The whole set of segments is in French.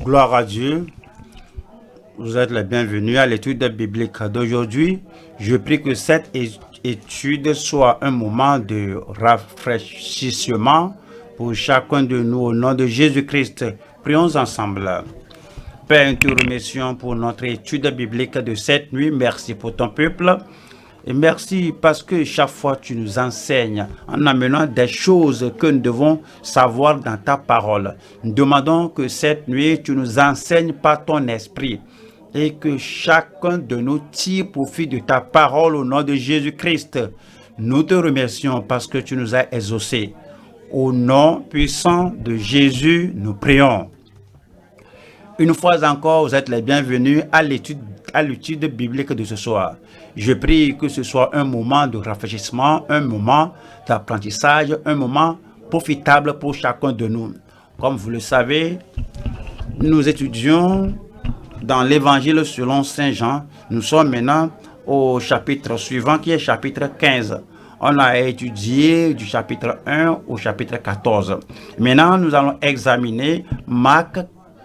Gloire à Dieu. Vous êtes les bienvenus à l'étude biblique d'aujourd'hui. Je prie que cette étude soit un moment de rafraîchissement pour chacun de nous au nom de Jésus-Christ. Prions ensemble. Père, nous te remercions pour notre étude biblique de cette nuit. Merci pour ton peuple. Et merci parce que chaque fois tu nous enseignes en amenant des choses que nous devons savoir dans ta parole. Nous demandons que cette nuit tu nous enseignes par ton esprit et que chacun de nous tire profit de ta parole au nom de Jésus-Christ. Nous te remercions parce que tu nous as exaucés. Au nom puissant de Jésus, nous prions. Une fois encore, vous êtes les bienvenus à l'étude biblique de ce soir. Je prie que ce soit un moment de rafraîchissement, un moment d'apprentissage, un moment profitable pour chacun de nous. Comme vous le savez, nous étudions dans l'évangile selon Saint Jean. Nous sommes maintenant au chapitre suivant qui est chapitre 15. On a étudié du chapitre 1 au chapitre 14. Maintenant, nous allons examiner Marc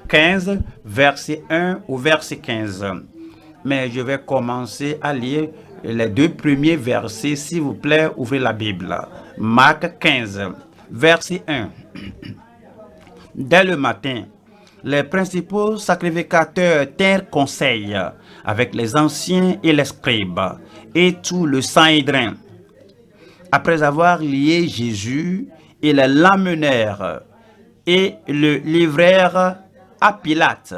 15, verset 1 au verset 15. Mais je vais commencer à lire les deux premiers versets. S'il vous plaît, ouvrez la Bible. Marc 15, verset 1. Dès le matin, les principaux sacrificateurs tinrent conseil avec les anciens et les scribes et tout le Sanhédrin. Après avoir lié Jésus, ils l'emmenèrent et le livrèrent à Pilate.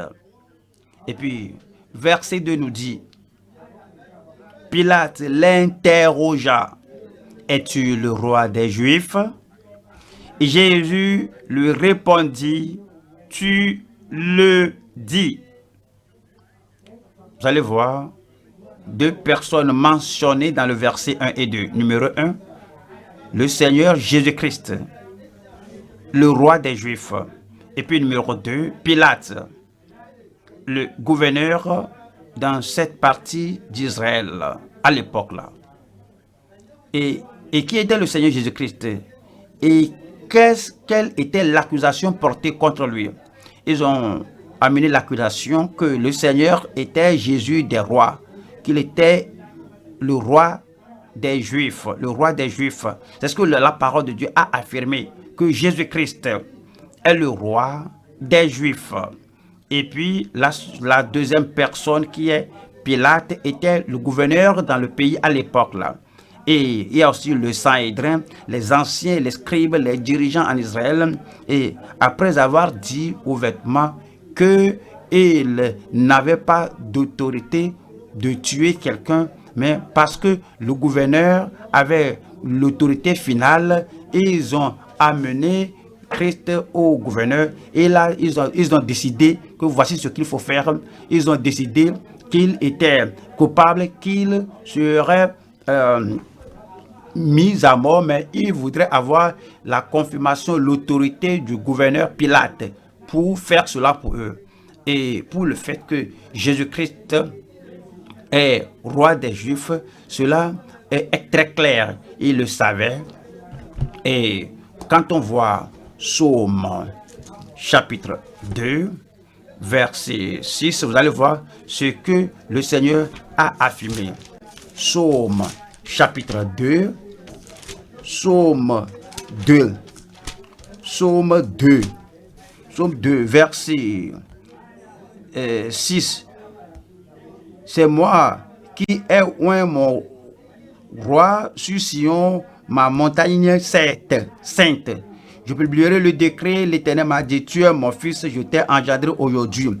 Et puis, verset 2 nous dit, Pilate l'interrogea, es-tu le roi des Juifs? Et Jésus lui répondit, tu le dis. Vous allez voir deux personnes mentionnées dans le verset 1 et 2. Numéro 1, le Seigneur Jésus-Christ, le roi des Juifs. Et puis numéro 2, Pilate, le gouverneur dans cette partie d'Israël à l'époque là. Et qui était le Seigneur Jésus-Christ? Et quelle était l'accusation portée contre lui? Ils ont amené l'accusation que le Seigneur était Jésus des rois, qu'il était le roi des Juifs, le roi des Juifs. C'est ce que la parole de Dieu a affirmé, que Jésus-Christ est le roi des Juifs. Et puis, la deuxième personne qui est Pilate était le gouverneur dans le pays à l'époque là. Et il y a aussi le Sanhédrin, les anciens, les scribes, les dirigeants en Israël. Et après avoir dit ouvertement qu'il n'avait pas d'autorité de tuer quelqu'un, mais parce que le gouverneur avait l'autorité finale, ils ont amené Christ au gouverneur. Et là, ils ont décidé que voici ce qu'il faut faire. Ils ont décidé qu'il était coupable, qu'il serait mis à mort, mais ils voudraient avoir la confirmation, l'autorité du gouverneur Pilate pour faire cela pour eux. Et pour le fait que Jésus-Christ est roi des Juifs, cela est très clair. Il le savait. Et quand on voit Psaume chapitre 2, verset 6, vous allez voir ce que le Seigneur a affirmé. Psaume chapitre 2, Psaume 2, Psaume 2, Psaume 2, verset 6. C'est moi qui ai oint mon roi sur Sion, ma montagne sainte. Je publierai le décret, l'Éternel m'a dit, tu es mon fils, je t'ai engendré aujourd'hui.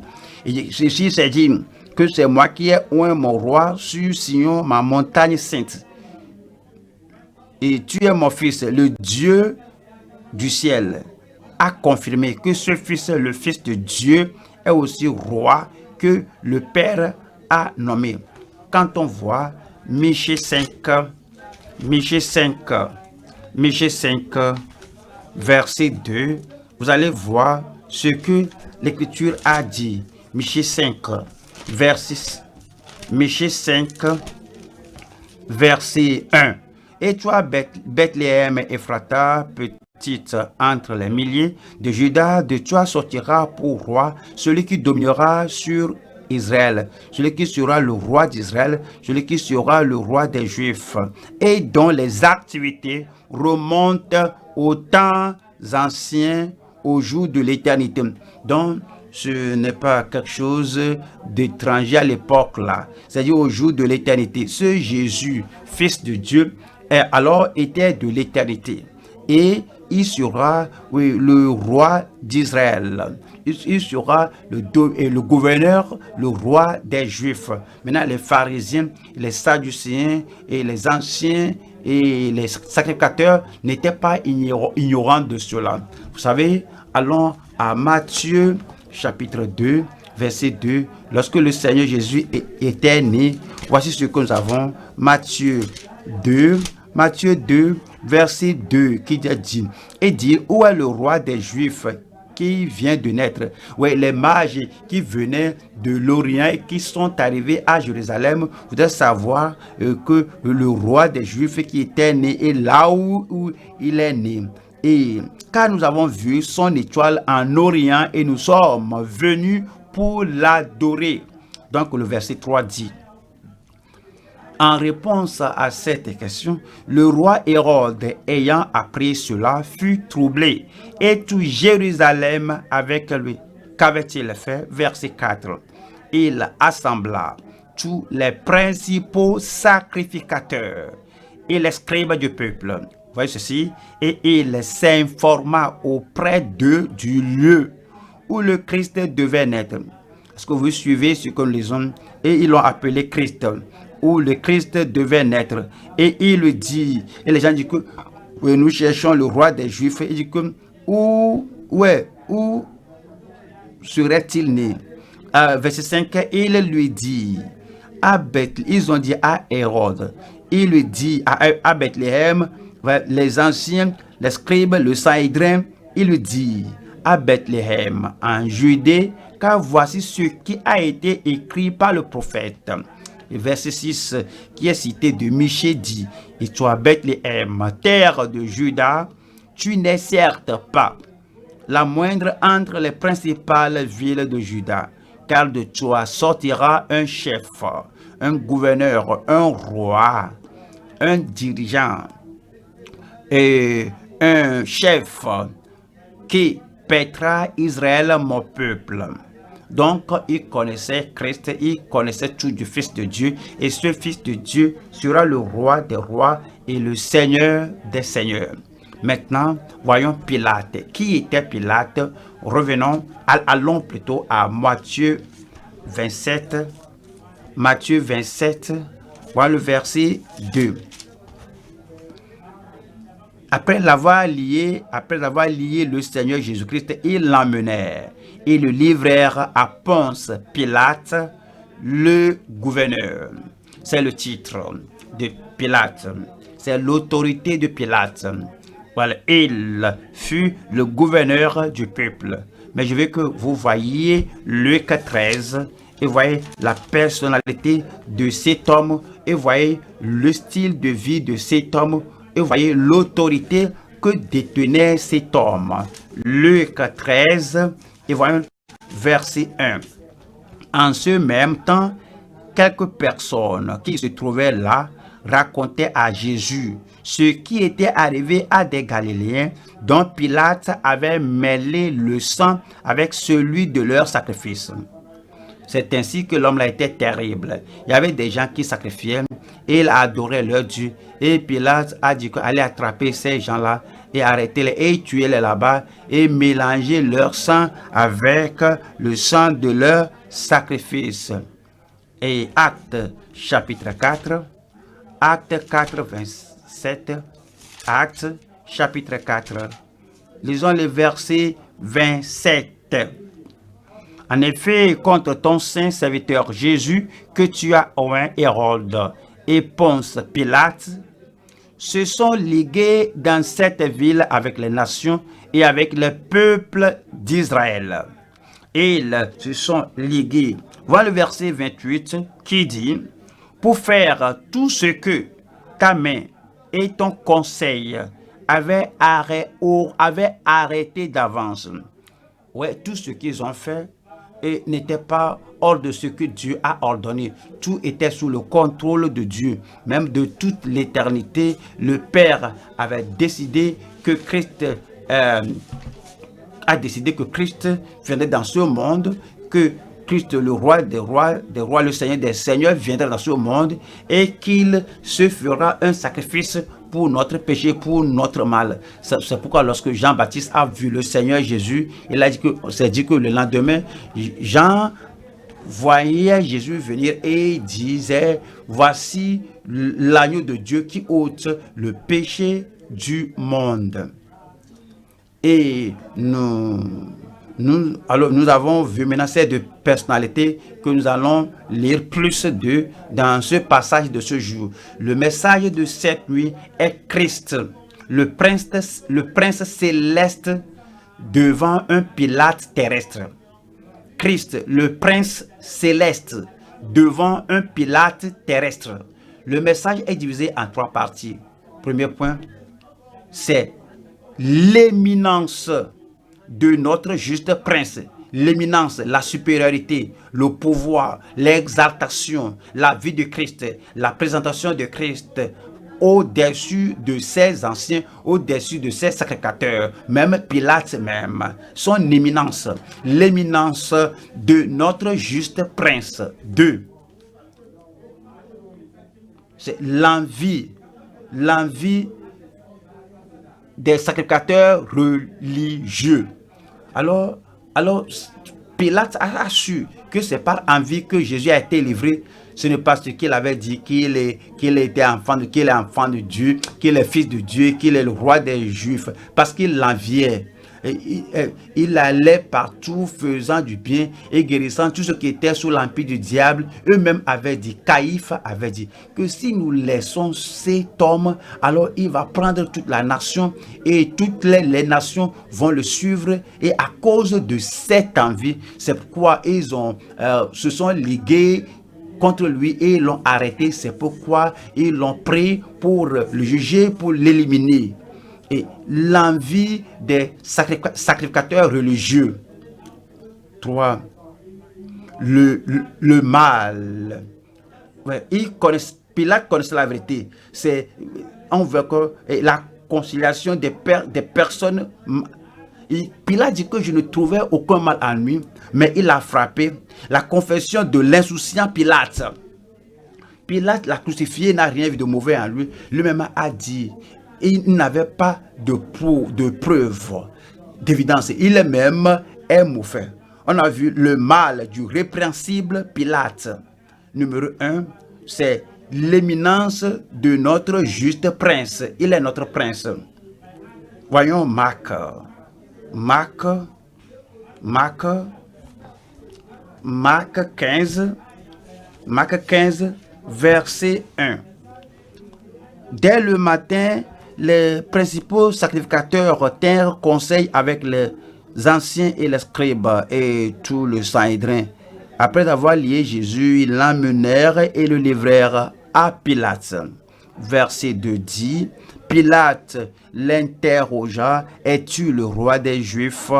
Et ceci c'est dit que c'est moi qui ai oint mon roi sur Sion, ma montagne sainte. Et tu es mon fils, le Dieu du ciel a confirmé que ce fils, le fils de Dieu, est aussi roi que le Père a nommé. Quand on voit Michée 5, verset 2, vous allez voir ce que l'Écriture a dit. Michée 5, verset 1. Et toi, Bethléem Ephrata, petite entre les milliers. De Juda, de toi sortira pour roi celui qui dominera sur Israël, celui qui sera le roi d'Israël, celui qui sera le roi des Juifs, et dont les activités remontent aux temps anciens, au jour de l'éternité. Donc, ce n'est pas quelque chose d'étranger à l'époque là, c'est-à-dire au jour de l'éternité. Ce Jésus, Fils de Dieu, alors était de l'éternité. Et il sera, oui, le roi d'Israël. Il sera le gouverneur, le roi des Juifs. Maintenant, les pharisiens, les sadducéens et les anciens et les sacrificateurs n'étaient pas ignorants de cela. Vous savez, allons à Matthieu chapitre 2, verset 2. Lorsque le Seigneur Jésus était né, voici ce que nous avons. Matthieu 2, verset 2, qui dit, et dit, où est le roi des Juifs qui vient de naître? Oui, les mages qui venaient de l'Orient et qui sont arrivés à Jérusalem voudraient savoir que le roi des Juifs qui était né est là où il est né. Et car nous avons vu son étoile en Orient et nous sommes venus pour l'adorer. Donc le verset 3 dit, en réponse à cette question, le roi Hérode, ayant appris cela, fut troublé, et tout Jérusalem avec lui. Qu'avait-il fait? Verset 4. Il assembla tous les principaux sacrificateurs et les scribes du peuple. Voyez ceci, et il s'informa auprès d'eux du lieu où le Christ devait naître. Est-ce que vous suivez ce que nous lisons? Et ils l'ont appelé Christ, où le Christ devait naître. Et il lui dit, et les gens disent que nous cherchons le roi des Juifs. Il dit que où serait-il né? Verset 5, il lui dit, ils ont dit à Hérode, il lui dit à Bethléem, les anciens, les scribes, le Sanhédrin, il lui dit à Bethléem, en Judée, car voici ce qui a été écrit par le prophète. Le verset 6 qui est cité de Michée dit, et toi Bethléem, terre de Juda, tu n'es certes pas la moindre entre les principales villes de Juda, car de toi sortira un chef, un gouverneur, un roi, un dirigeant et un chef qui paîtra Israël, mon peuple. Donc, il connaissait Christ, il connaissait tout du Fils de Dieu, et ce Fils de Dieu sera le roi des rois et le Seigneur des seigneurs. Maintenant, voyons Pilate. Qui était Pilate? Revenons, allons plutôt à Matthieu 27. Matthieu 27, voilà le verset 2. Après l'avoir lié le Seigneur Jésus-Christ, ils l'emmenèrent et le livrèrent à Ponce Pilate, le gouverneur. C'est le titre de Pilate. C'est l'autorité de Pilate. Voilà, il fut le gouverneur du peuple. Mais je veux que vous voyiez Luc 13 et voyez la personnalité de cet homme et voyez le style de vie de cet homme. Et vous voyez l'autorité que détenait cet homme. Luc 13, et voyons verset 1. En ce même temps, quelques personnes qui se trouvaient là racontaient à Jésus ce qui était arrivé à des Galiléens dont Pilate avait mêlé le sang avec celui de leur sacrifice. C'est ainsi que l'homme là était terrible. Il y avait des gens qui sacrifiaient et ils adoraient leur Dieu. Et Pilate a dit qu'allez attraper ces gens-là et arrêter-les et tuer-les là-bas et mélanger leur sang avec le sang de leur sacrifice. Et Actes chapitre 4, Actes 4, 27, Actes chapitre 4. Lisons le verset 27. En effet, contre ton saint serviteur Jésus, que tu as oint Hérode et Ponce Pilate, se sont ligués dans cette ville avec les nations et avec le peuple d'Israël. Ils se sont ligués. Voilà le verset 28 qui dit, pour faire tout ce que ta main et ton conseil avaient arrêté d'avance. Ouais, tout ce qu'ils ont fait n'était pas hors de ce que Dieu a ordonné. Tout était sous le contrôle de Dieu. Même de toute l'éternité, le Père avait décidé que Christ viendrait dans ce monde, que Christ, le roi des rois, le Seigneur des seigneurs, viendra dans ce monde et qu'il se fera un sacrifice pour notre péché, pour notre mal. C'est pourquoi lorsque Jean-Baptiste a vu le Seigneur Jésus, il a dit que le lendemain, Jean voyait Jésus venir et disait, voici l'agneau de Dieu qui ôte le péché du monde. Et nous avons vu maintenant ces deux personnalités que nous allons lire plus d'eux dans ce passage de ce jour. Le message de cette nuit est Christ, le prince céleste devant un Pilate terrestre. Christ, le prince céleste devant un Pilate terrestre. Le message est divisé en 3 parties. Premier point, c'est l'éminence de notre juste prince. L'éminence, la supériorité, le pouvoir, l'exaltation, la vie de Christ, la présentation de Christ au-dessus de ses anciens, au-dessus de ses sacrificateurs, même Pilate même, son éminence, l'éminence de notre juste prince. 2. C'est l'envie des sacrificateurs religieux. Alors Pilate a su que c'est par envie que Jésus a été livré. Ce n'est pas ce qu'il avait dit, qu'il est enfant de Dieu, qu'il est fils de Dieu, qu'il est le roi des Juifs, parce qu'il l'enviait. Il allait partout faisant du bien et guérissant tout ce qui était sous l'empire du diable. Eux-mêmes avaient dit, Caïphe avait dit, que si nous laissons cet homme, alors il va prendre toute la nation et toutes les nations vont le suivre. Et à cause de cette envie, c'est pourquoi ils se sont ligués contre lui et l'ont arrêté. C'est pourquoi ils l'ont pris pour le juger, pour l'éliminer. Et l'envie des sacrificateurs religieux. 3. Le mal. Ouais, Pilate connaissait la vérité. On veut que la conciliation des personnes. Pilate dit que je ne trouvais aucun mal en lui, mais il a frappé. La confession de l'insouciant Pilate. Pilate l'a crucifié, n'a rien vu de mauvais en lui. Lui-même a dit, il n'avait pas de preuves, d'évidence. Il même est mauvais. On a vu le mal du répréhensible Pilate. Numéro 1, c'est l'éminence de notre juste prince. Il est notre prince. Voyons Marc 15, verset 1. Dès le matin, les principaux sacrificateurs tinrent conseil avec les anciens et les scribes et tout le Sanhédrin. Après avoir lié Jésus, ils l'emmenèrent et le livrèrent à Pilate. Verset 2 dit, Pilate l'interrogea, es-tu le roi des Juifs?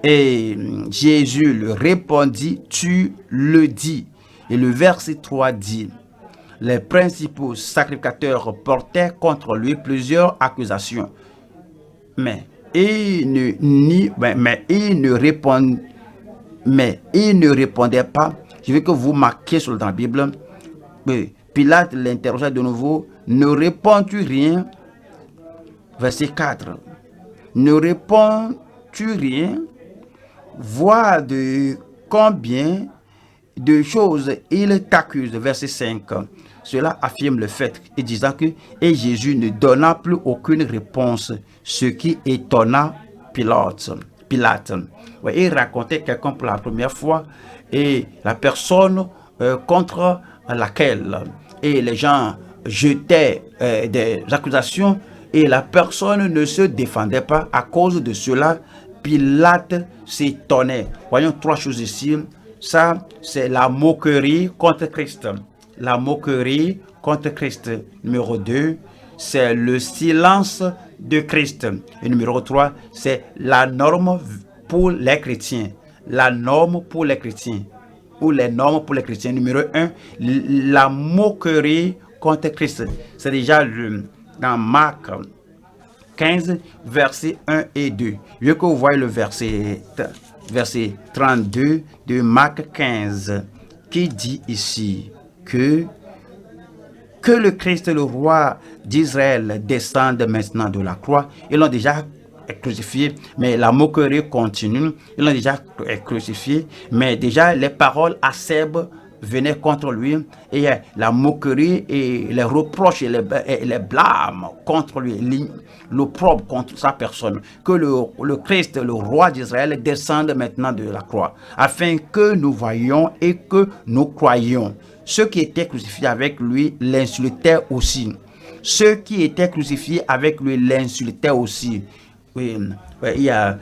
Et Jésus lui répondit, tu le dis. Et le verset 3 dit, les principaux sacrificateurs portaient contre lui plusieurs accusations. Mais il ne répondait pas. Je veux que vous marquiez sur la Bible. Pilate l'interrogea de nouveau. Ne réponds-tu rien? Verset 4. Ne réponds-tu rien? Vois de combien de choses il t'accuse. Verset 5. Cela affirme le fait et disant que et Jésus ne donna plus aucune réponse, ce qui étonna Pilate. Ouais, il racontait quelqu'un pour la première fois et la personne contre laquelle et les gens jetaient des accusations et la personne ne se défendait pas. À cause de cela, Pilate s'étonnait. Voyons 3 choses ici. Ça, c'est la moquerie contre Christ. La moquerie contre Christ. Numéro 2, c'est le silence de Christ. Et numéro 3, c'est la norme pour les chrétiens. La norme pour les chrétiens. Ou les normes pour les chrétiens. Numéro 1, la moquerie contre Christ. C'est déjà dans Marc 15, versets 1 et 2. Je veux que vous voyez le verset 32 de Marc 15 qui dit ici que le Christ, le roi d'Israël, descende maintenant de la croix. Ils l'ont déjà crucifié, mais la moquerie continue. Ils l'ont déjà crucifié, mais déjà les paroles acerbes venaient contre lui, et la moquerie et les reproches et les blâmes contre lui, l'opprobre contre sa personne. Que le Christ, le roi d'Israël, descende maintenant de la croix, afin que nous voyions et que nous croyions. Ceux qui étaient crucifiés avec lui l'insultaient aussi. Ceux qui étaient crucifiés avec lui l'insultaient aussi. Oui, il y a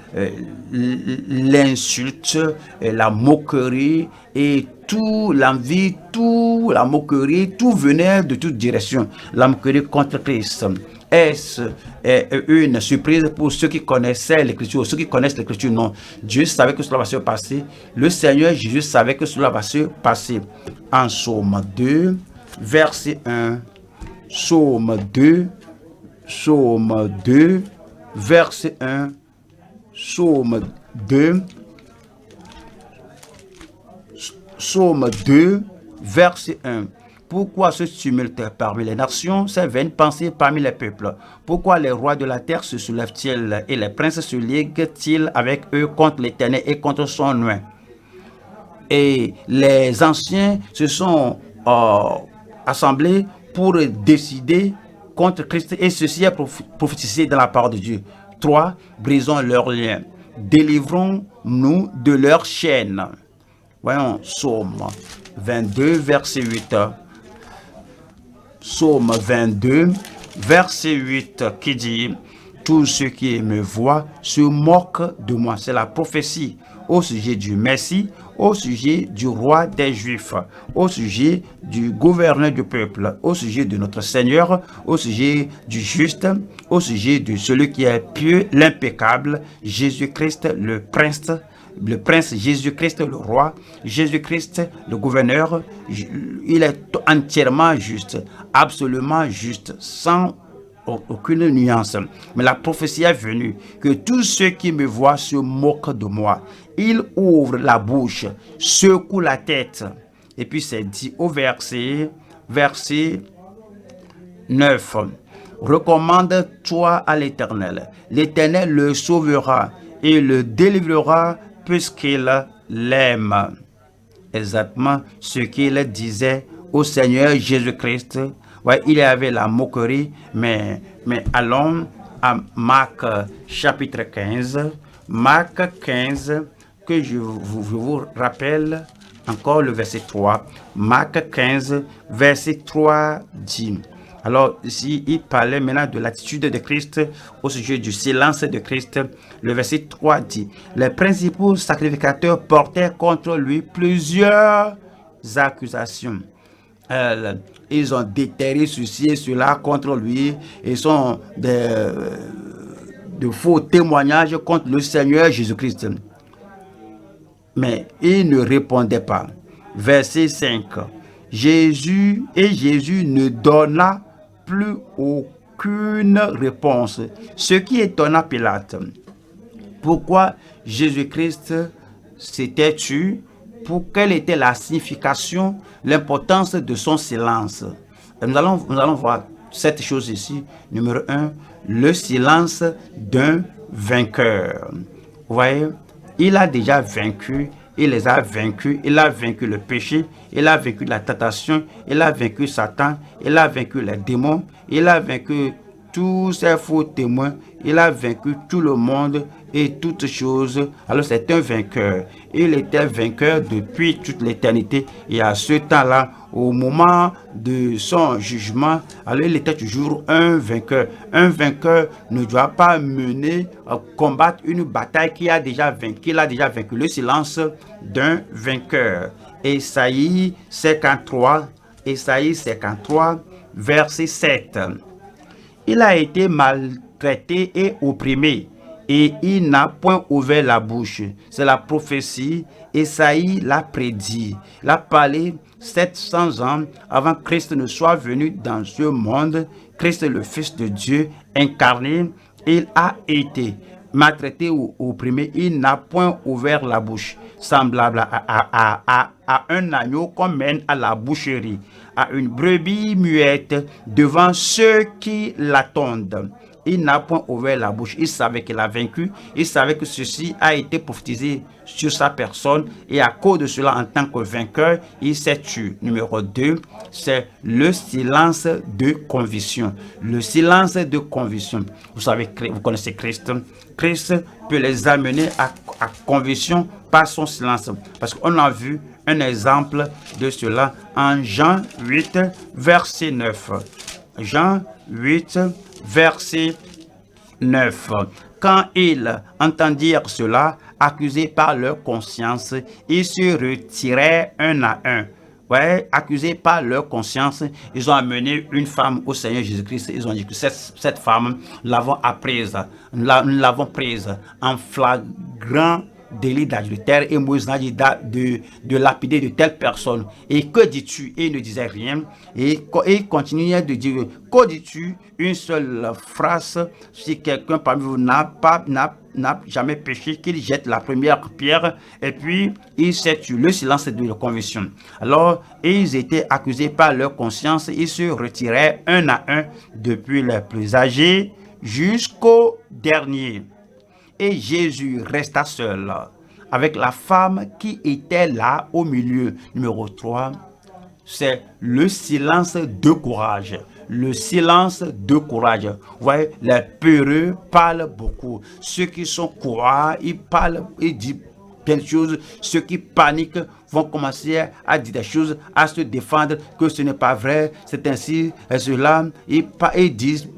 l'insulte, la moquerie et tout, l'envie, tout, la moquerie, tout venait de toute direction. La moquerie contre Christ. Est-ce une surprise pour ceux qui connaissaient l'Écriture? Ceux qui connaissent l'Écriture, non. Dieu savait que cela va se passer. Le Seigneur Jésus savait que cela va se passer. En Psaume 2, verset 1. Psaume 2, verset 1. Psaume 2, verset 1. Pourquoi ce tumulte parmi les nations, ces vaines pensées parmi les peuples? Pourquoi les rois de la terre se soulèvent-ils et les princes se liguent-ils avec eux contre l'Éternel et contre son nom? Et les anciens se sont assemblés pour décider contre Christ, et ceci est prophétisé dans la parole de Dieu. 3. Brisons leurs liens. Délivrons-nous de leurs chaînes. Voyons, Psaume 22, verset 8. Psaume 22, verset 8 qui dit: tous ceux qui me voient se moquent de moi. C'est la prophétie au sujet du Messie, au sujet du roi des Juifs, au sujet du gouverneur du peuple, au sujet de notre Seigneur, au sujet du juste, au sujet de celui qui est pieux, l'impeccable, Jésus-Christ, le prince Jésus-Christ, le roi, Jésus-Christ, le gouverneur. Il est entièrement juste, absolument juste, sans aucune nuance. Mais la prophétie est venue que tous ceux qui me voient se moquent de moi. Ils ouvrent la bouche, secouent la tête. Et puis c'est dit au verset 9. Recommande-toi à l'Éternel. L'Éternel le sauvera et le délivrera puisqu'il l'aime. Exactement ce qu'il disait au Seigneur Jésus-Christ. Ouais, il y avait la moquerie, mais allons à Marc chapitre 15. Marc 15, que je vous rappelle encore le verset 3. Marc 15, verset 3 dit. Alors ici, il parlait maintenant de l'attitude de Christ au sujet du silence de Christ. Le verset 3 dit: les principaux sacrificateurs portaient contre lui plusieurs accusations. Ils ont déterré ceci et cela contre lui. Ils sont de faux témoignages contre le Seigneur Jésus-Christ. Mais il ne répondait pas. Verset 5. Jésus ne donna plus aucune réponse. Ce qui étonna Pilate. Pourquoi Jésus-Christ s'était tu? Pour quelle était la signification, l'importance de son silence? Nous allons voir cette chose ici. Numéro 1, le silence d'un vainqueur. Vous voyez, il a déjà vaincu, il les a vaincus, il a vaincu le péché, il a vaincu la tentation, il a vaincu Satan, il a vaincu les démons, il a vaincu tous ces faux témoins, il a vaincu tout le monde et toutes choses. Alors c'est un vainqueur. Il était vainqueur depuis toute l'éternité. Et à ce temps-là, au moment de son jugement, alors il était toujours un vainqueur. Un vainqueur ne doit pas mener à combattre une bataille qu'il a déjà vaincu. Il a déjà vaincu. Le silence d'un vainqueur. Ésaïe 53, verset 7. Il a été maltraité et opprimé, et il n'a point ouvert la bouche. C'est la prophétie. Esaïe l'a prédit. Il a parlé 700 ans avant que Christ ne soit venu dans ce monde. Christ, le Fils de Dieu, incarné, il a été maltraité ou opprimé. Il n'a point ouvert la bouche. Semblable à un agneau qu'on mène à la boucherie, à une brebis muette devant ceux qui l'attendent. Il n'a point ouvert la bouche. Il savait qu'il a vaincu. Il savait que ceci a été prophétisé sur sa personne. Et à cause de cela, en tant que vainqueur, il s'est tué. Numéro 2, c'est le silence de conviction. Le silence de conviction. Vous savez, vous connaissez Christ. Christ peut les amener à conviction par son silence. Parce qu'on a vu un exemple de cela en Jean 8, verset 9. Jean 8, verset 9. Quand ils entendirent cela, accusés par leur conscience, ils se retiraient un à un. Ouais, accusés par leur conscience, ils ont amené une femme au Seigneur Jésus-Christ. Ils ont dit que cette femme, nous l'avons prise en flagrant délit d'adultère, et Moïse a dit de lapider de telle personne. Et que dis-tu? Et il ne disait rien. Et il continuait de dire, que dis-tu? Une seule phrase: si quelqu'un parmi vous n'a jamais péché, qu'il jette la première pierre. Et puis il s'est tué. Le silence de la conviction. Alors ils étaient accusés par leur conscience. Ils se retiraient un à un, depuis les plus âgés jusqu'au dernier. Et Jésus resta seul avec la femme qui était là au milieu. Numéro 3, c'est le silence de courage. Le silence de courage. Vous voyez, les peureux parlent beaucoup. Ceux qui sont courageux, ils parlent, ils disent plein de choses. Ceux qui paniquent vont commencer à dire des choses, à se défendre, que ce n'est pas vrai, c'est ainsi, et cela. Ils disent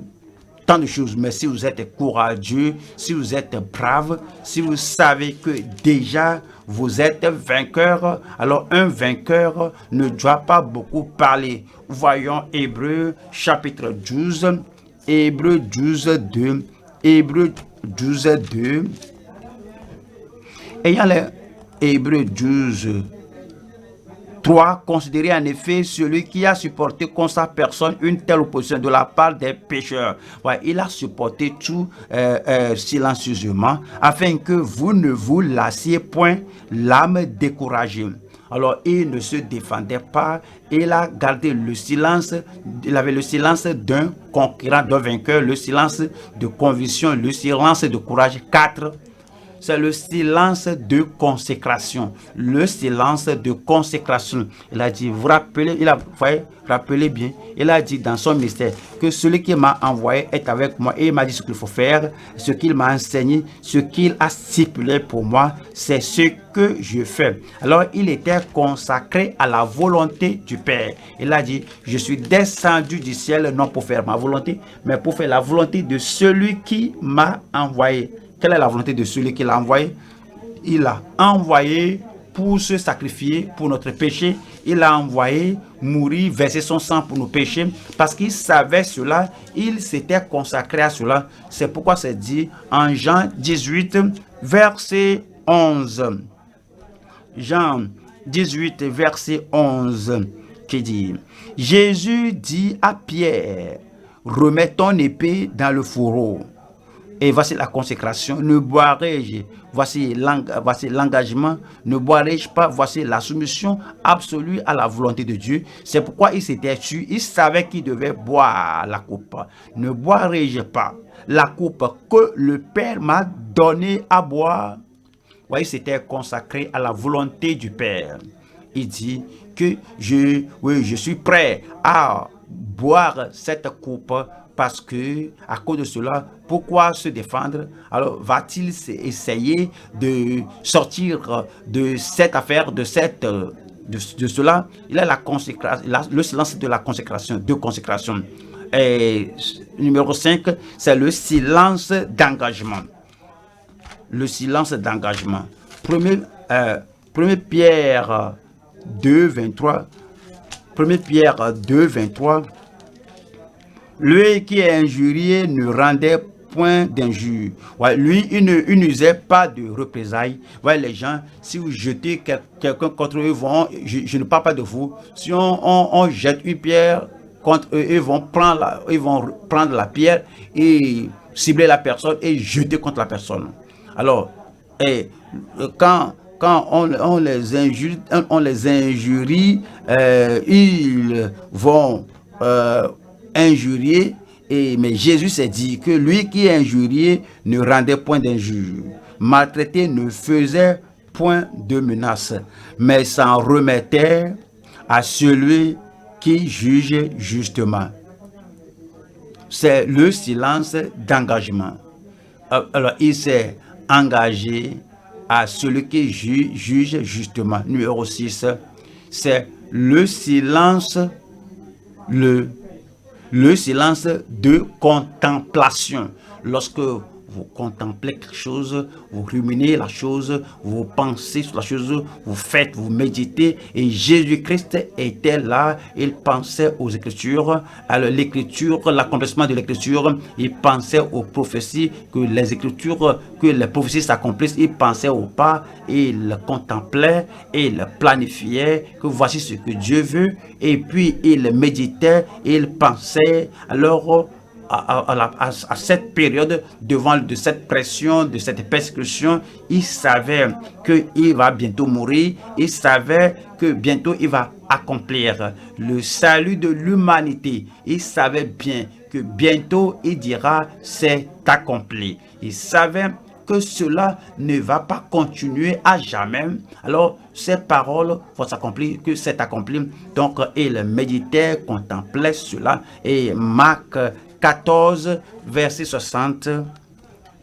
tant de choses. Mais si vous êtes courageux, si vous êtes brave, si vous savez que déjà vous êtes vainqueur, alors un vainqueur ne doit pas beaucoup parler. Voyons Hébreux chapitre 12, Hébreux 12, 2, Hébreux 12, 2. Ayant les Hébreux 12, 3. Considérez en effet celui qui a supporté contre sa personne une telle opposition de la part des pécheurs. Ouais, il a supporté tout silencieusement, afin que vous ne vous lassiez point l'âme découragée. Alors il ne se défendait pas, il a gardé le silence, il avait le silence d'un conquérant, d'un vainqueur, le silence de conviction, le silence de courage. 4. C'est le silence de consécration. Le silence de consécration. Il a dit, vous rappelez, rappelez bien, il a dit dans son mystère que celui qui m'a envoyé est avec moi et il m'a dit ce qu'il faut faire, ce qu'il m'a enseigné, ce qu'il a stipulé pour moi, c'est ce que je fais. Alors il était consacré à la volonté du Père. Il a dit, je suis descendu du ciel non pour faire ma volonté, mais pour faire la volonté de celui qui m'a envoyé. Quelle est la volonté de celui qui l'a envoyé? Il l'a envoyé pour se sacrifier pour notre péché. Il l'a envoyé mourir, verser son sang pour nos péchés. Parce qu'il savait cela, il s'était consacré à cela. C'est pourquoi c'est dit en Jean 18, verset 11. Jean 18, verset 11, qui dit, Jésus dit à Pierre, remets ton épée dans le fourreau. Et voici la consécration. Ne boirai-je, voici l'engagement, ne boirai-je pas, voici la soumission absolue à la volonté de Dieu. C'est pourquoi il s'était tué. Il savait qu'il devait boire la coupe. Ne boirai-je pas la coupe que le Père m'a donnée à boire? Il s'était consacré à la volonté du Père. Il dit que je suis prêt à boire cette coupe. Parce que, à cause de cela, pourquoi se défendre? Alors, va-t-il essayer de sortir de cette affaire, de cela? Il a la consécration, le silence de la consécration, de consécration. Et numéro 5, c'est le silence d'engagement. Le silence d'engagement. 1 Pierre 2, 23. 1 Pierre 2, 23. Lui qui est injurié ne rendait point d'injure. Ouais, lui, il n'usait pas de représailles. Ouais, les gens, si vous jetez quelqu'un contre eux, je ne parle pas de vous. Si on jette une pierre contre eux, ils vont prendre la pierre et cibler la personne et jeter contre la personne. Alors, quand on les injurie, ils vont injurier. Mais Jésus s'est dit que lui qui injuriait ne rendait point d'injure, maltraité ne faisait point de menace, mais s'en remettait à celui qui juge justement. C'est le silence d'engagement. Alors, il s'est engagé à celui qui juge justement. Numéro 6, c'est le silence de contemplation. Lorsque vous contemplez quelque chose, vous ruminez la chose, vous pensez sur la chose, vous méditez. Et Jésus-Christ était là, il pensait aux Écritures, à l'Écriture, l'accomplissement de l'Écriture. Il pensait aux prophéties, que les prophéties s'accomplissent. Il pensait au pas, il contemplait, il planifiait, que voici ce que Dieu veut. Et puis il méditait, il pensait. Alors, à cette période, devant de cette pression, de cette persécution, il savait qu'il va bientôt mourir, il savait que bientôt il va accomplir le salut de l'humanité. Il savait bien que bientôt il dira c'est accompli. Il savait que cela ne va pas continuer à jamais. Alors, ces paroles vont s'accomplir, que c'est accompli. Donc, il méditait, contemplait cela. Et Marc 14, verset 60.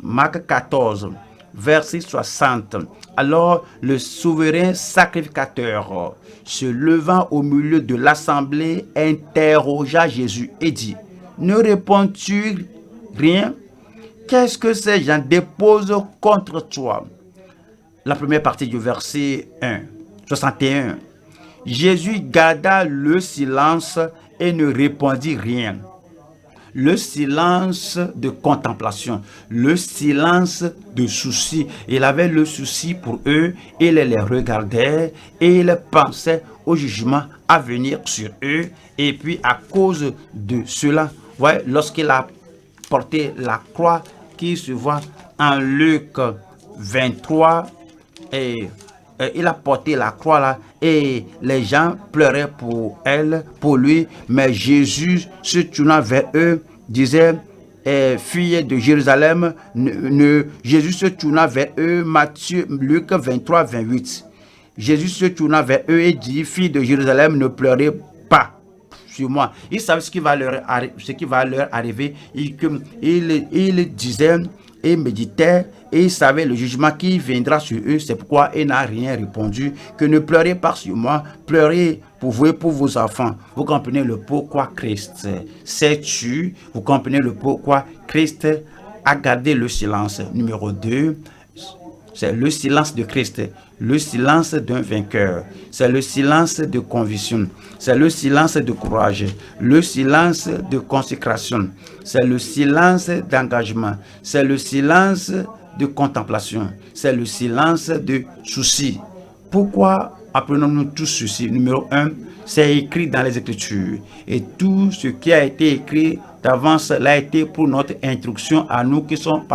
Marc 14, verset 60. Alors, le souverain sacrificateur, se levant au milieu de l'assemblée, interrogea Jésus et dit, « Ne réponds-tu rien? Qu'est-ce que ces gens déposent contre toi ?» La première partie du verset 1, 61. Jésus garda le silence et ne répondit rien. Le silence de contemplation, le silence de souci. Il avait le souci pour eux, il les regardait et il pensait au jugement à venir sur eux. Et puis à cause de cela, ouais, lorsqu'il a porté la croix qui se voit en Luc 23, et il a porté la croix là et les gens pleuraient pour elle, pour lui, mais Jésus se tournant vers eux disait, filles de Jérusalem, Jésus se tourna vers eux, Luc 23, 28. Jésus se tourna vers eux et dit, filles de Jérusalem, ne pleurez pas sur moi. Ils savaient ce qui va leur arriver. Il disait et méditait et il savait le jugement qui viendra sur eux. C'est pourquoi il n'a rien répondu. Que ne pleurez pas sur moi, pleurez pour vous et pour vos enfants. Vous comprenez le pourquoi Christ s'est tué. Vous comprenez le pourquoi Christ a gardé le silence. Numéro 2, c'est le silence de Christ, le silence d'un vainqueur, c'est le silence de conviction, c'est le silence de courage, le silence de consécration, c'est le silence d'engagement, c'est le silence de contemplation, c'est le silence de souci. Pourquoi apprenons-nous tout ceci? Numéro 1, c'est écrit dans les Écritures. Et tout ce qui a été écrit d'avance l'a été pour notre instruction à nous qui sommes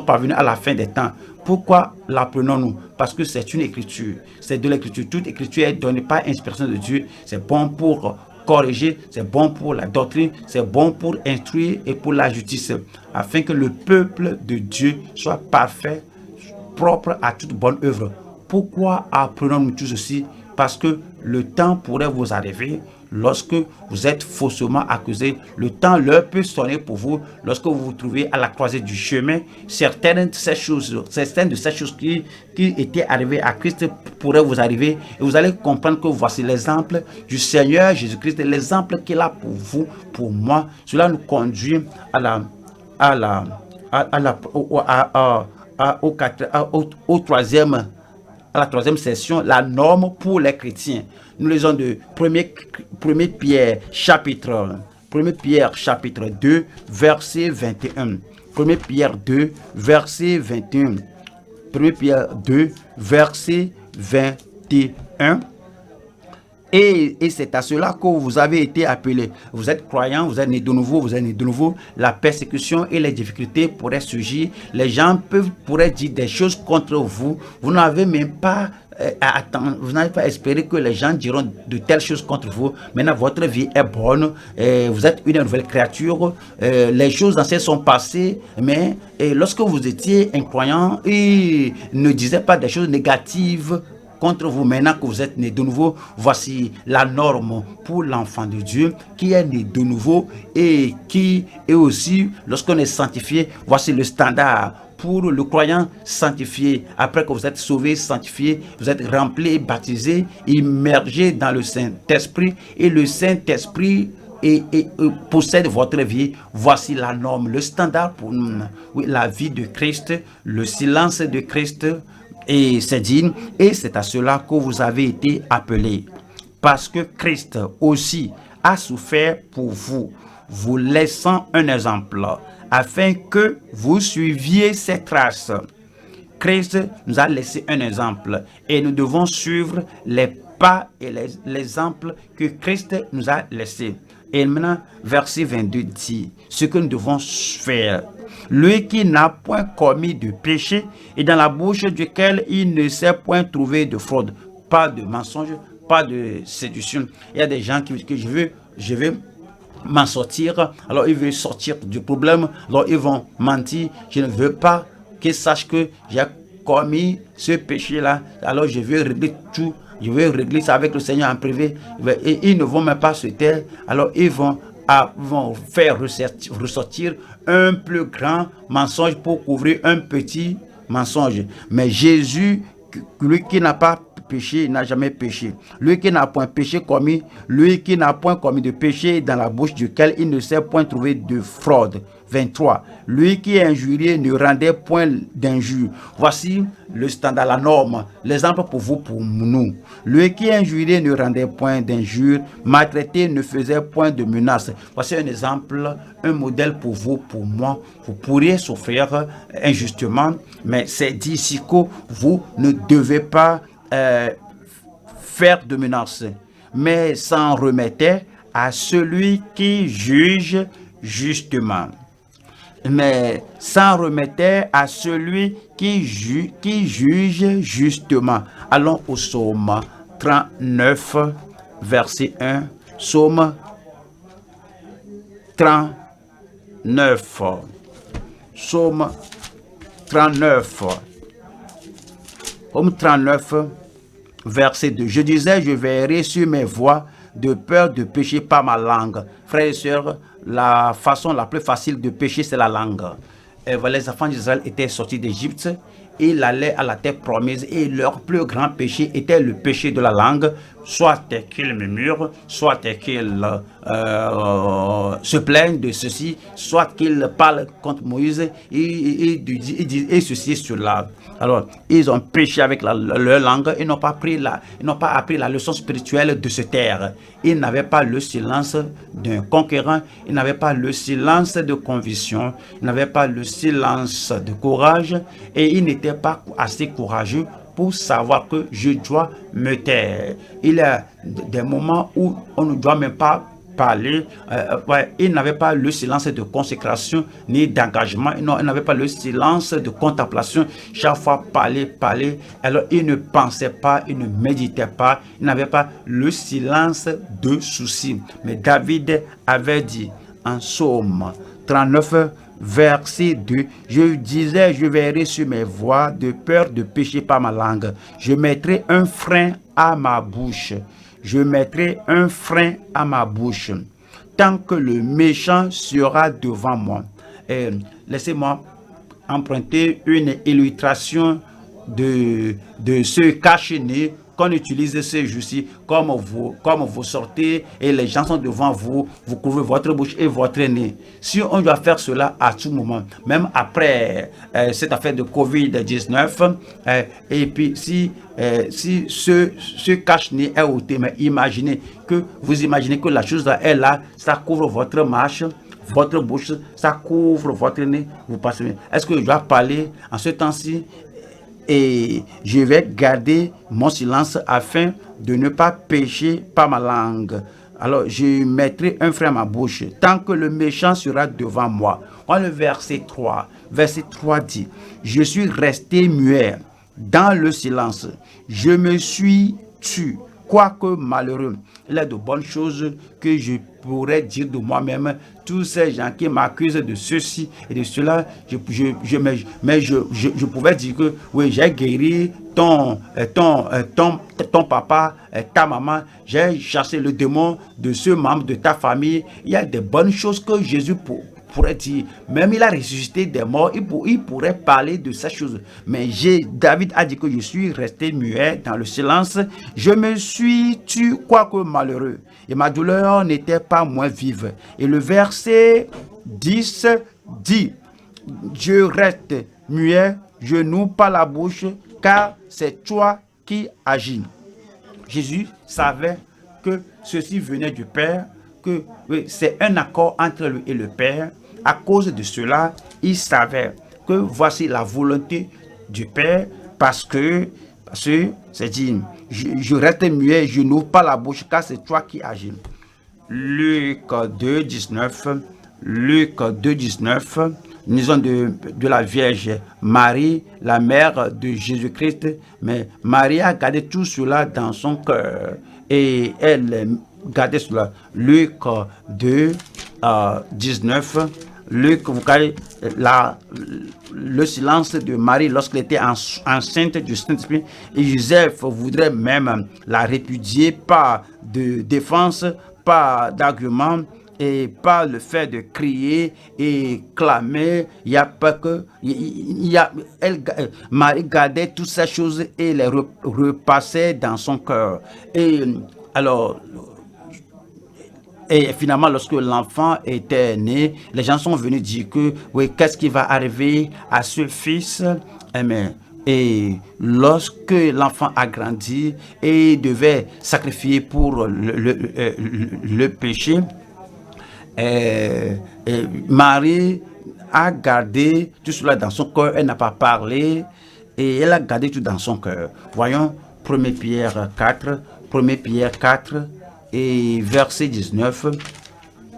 parvenus à la fin des temps. Pourquoi l'apprenons-nous? Parce que c'est une écriture. C'est de l'écriture. Toute écriture est donnée par inspiration de Dieu. C'est bon pour corriger, c'est bon pour la doctrine, c'est bon pour instruire et pour la justice, afin que le peuple de Dieu soit parfait, propre à toute bonne œuvre. Pourquoi apprenons-nous tout ceci? Parce que le temps pourrait vous arriver lorsque vous êtes faussement accusé. Le temps, l'heure peut sonner pour vous lorsque vous vous trouvez à la croisée du chemin. Certaines de ces choses qui étaient arrivées à Christ pourraient vous arriver et vous allez comprendre que voici l'exemple du Seigneur Jésus-Christ, l'exemple qu'il a pour vous, pour moi. Cela nous conduit au troisième. À la troisième session, la norme pour les chrétiens. Nous lisons de 1 Pierre chapitre 1 Pierre chapitre 2, verset 21. 1 Pierre 2, verset 21. 1 Pierre 2, verset 21. Et c'est à cela que vous avez été appelés. Vous êtes croyants, vous êtes nés de nouveau, vous êtes nés de nouveau. La persécution et les difficultés pourraient surgir. Les gens pourraient dire des choses contre vous. Vous n'avez même pas à attendre. Vous n'avez pas espéré que les gens diront de telles choses contre vous. Maintenant, votre vie est bonne. Vous êtes une nouvelle créature. Les choses anciennes sont passées. Mais lorsque vous étiez incroyant, ils ne disaient pas des choses négatives contre vous. Maintenant que vous êtes né de nouveau, voici la norme pour l'enfant de Dieu qui est né de nouveau et qui est aussi, lorsqu'on est sanctifié, voici le standard pour le croyant sanctifié. Après que vous êtes sauvé, sanctifié, vous êtes rempli, baptisé, immergé dans le Saint-Esprit, et le Saint-Esprit et possède votre vie. Voici la norme, le standard pour la vie de Christ, le silence de Christ. Et c'est digne, et c'est à cela que vous avez été appelés. Parce que Christ aussi a souffert pour vous, vous laissant un exemple, afin que vous suiviez ses traces. Christ nous a laissé un exemple, et nous devons suivre les pas et l'exemple que Christ nous a laissé. Et maintenant, verset 22 dit ce que nous devons faire. Lui qui n'a point commis de péché et dans la bouche duquel il ne s'est point trouvé de fraude, pas de mensonge, pas de séduction. Il y a des gens qui je vais m'en sortir, alors ils veulent sortir du problème, alors ils vont mentir. Je ne veux pas qu'ils sachent que j'ai commis ce péché-là, alors je veux régler tout. Je vais régler ça avec le Seigneur en privé. Et ils ne vont même pas se taire. Alors ils vont faire ressortir un plus grand mensonge pour couvrir un petit mensonge. Mais Jésus, lui qui n'a pas péché, n'a jamais péché. Lui qui n'a point péché commis, lui qui n'a point commis de péché dans la bouche duquel il ne s'est point trouvé de fraude. 23. Lui qui est injurié ne rendait point d'injure. Voici le standard, la norme, l'exemple pour vous, pour nous. Lui qui est injurié ne rendait point d'injure, maltraité ne faisait point de menace. Voici un exemple, un modèle pour vous, pour moi. Vous pourriez souffrir injustement, mais c'est dit ici que vous ne devez pas faire de menace, mais s'en remettez à celui qui juge justement. Mais s'en remettait à celui qui juge justement. Allons au psaume 39, verset 1. Psaume 39. Psaume 39. Psaume 39, verset 2. Je disais, je veillerai sur mes voies de peur de pécher par ma langue. Frères et sœurs, la façon la plus facile de pécher, c'est la langue. Les enfants d'Israël étaient sortis d'Égypte, ils allaient à la terre promise et leur plus grand péché était le péché de la langue, soit qu'ils murmurent, soit qu'ils se plaignent de ceci, soit qu'ils parlent contre Moïse et ceci et cela. Alors, ils ont péché avec leur langue, ils n'ont pas appris la leçon spirituelle de se taire. Ils n'avaient pas le silence d'un conquérant, ils n'avaient pas le silence de conviction, ils n'avaient pas le silence de courage et ils n'étaient pas assez courageux pour savoir que je dois me taire. Il y a des moments où on ne doit même pas parler. Il n'avait pas le silence de consécration ni d'engagement. Il n'avait pas le silence de contemplation. Chaque fois parler. Alors il ne pensait pas, il ne méditait pas. Il n'avait pas le silence de souci. Mais David avait dit en Psaume 39, verset 2, je disais, je veillerai sur mes voies de peur de pécher par ma langue. Je mettrai un frein à ma bouche. Je mettrai un frein à ma bouche, tant que le méchant sera devant moi. Laissez-moi emprunter une illustration de ce cache-nez qu'on utilise ces jours-ci, comme vous sortez et les gens sont devant vous, vous couvrez votre bouche et votre nez. Si on doit faire cela à tout moment, même après cette affaire de Covid-19, et puis si ce cache-nez est ôté, mais imaginez que la chose là est là, ça couvre votre marche, votre bouche, ça couvre votre nez, vous passez. Est-ce que je dois parler en ce temps-ci et je vais garder mon silence afin de ne pas pécher par ma langue? Alors, je mettrai un frein à ma bouche tant que le méchant sera devant moi. On le verset 3. Verset 3 dit, je suis resté muet dans le silence. Je me suis tu, quoique malheureux. Il y a de bonnes choses que je pourrais dire de moi-même. Tous ces gens qui m'accusent de ceci et de cela, je pouvais dire que oui, j'ai guéri ton papa, ta maman, j'ai chassé le démon de ce membre de ta famille. Il y a des bonnes choses que Jésus pourrait dire. Même il a ressuscité des morts, il pourrait parler de ces choses. Mais David a dit que je suis resté muet dans le silence. Je me suis tu, quoique malheureux. Et ma douleur n'était pas moins vive. Et le verset 10 dit, je reste muet, je n'ouvre pas la bouche, car c'est toi qui agis. Jésus savait que ceci venait du Père, que oui, c'est un accord entre lui et le Père. À cause de cela, il savait que voici la volonté du Père, parce que c'est dit, je reste muet, je n'ouvre pas la bouche, car c'est toi qui agis. Luc 2, 19, nous lisons de la Vierge Marie, la mère de Jésus-Christ, mais Marie a gardé tout cela dans son cœur, et elle gardait cela. Luc 2, 19, Luc, vous voyez le silence de Marie lorsqu'elle était enceinte du Saint-Esprit, et Joseph voudrait même la répudier, pas de défense, pas d'argument, et pas le fait de crier et clamer. Il n'y a pas que Marie gardait toutes ces choses et les repassait dans son cœur. Et alors, et finalement, lorsque l'enfant était né, les gens sont venus dire que oui, qu'est-ce qui va arriver à ce fils? Et lorsque l'enfant a grandi et devait sacrifier pour le péché, Marie a gardé tout cela dans son cœur. Elle n'a pas parlé et elle a gardé tout dans son cœur. Voyons 1 Pierre 4 et verset 19.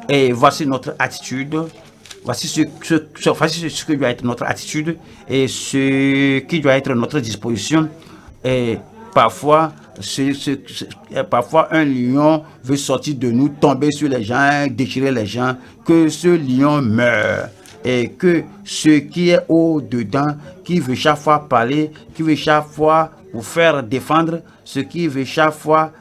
Et voici notre attitude. Voici ce que doit être notre attitude et ce qui doit être notre disposition. Et parfois un lion veut sortir de nous, tomber sur les gens, déchirer les gens, que ce lion meure. Et que ce qui est au-dedans, qui veut chaque fois parler, qui veut chaque fois vous faire défendre, ce qui veut chaque fois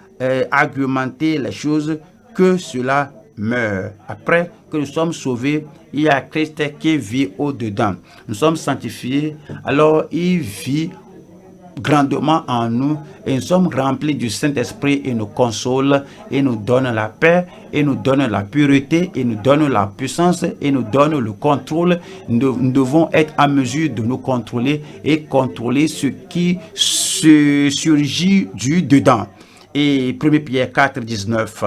argumenter les choses, que cela meurt. Après que nous sommes sauvés, il y a Christ qui vit au-dedans. Nous sommes sanctifiés, alors il vit grandement en nous et nous sommes remplis du Saint-Esprit et nous console et nous donne la paix et nous donne la pureté et nous donne la puissance et nous donne le contrôle. Nous devons être en mesure de nous contrôler et contrôler ce qui se surgit du dedans. Et 1 Pierre 4, 19,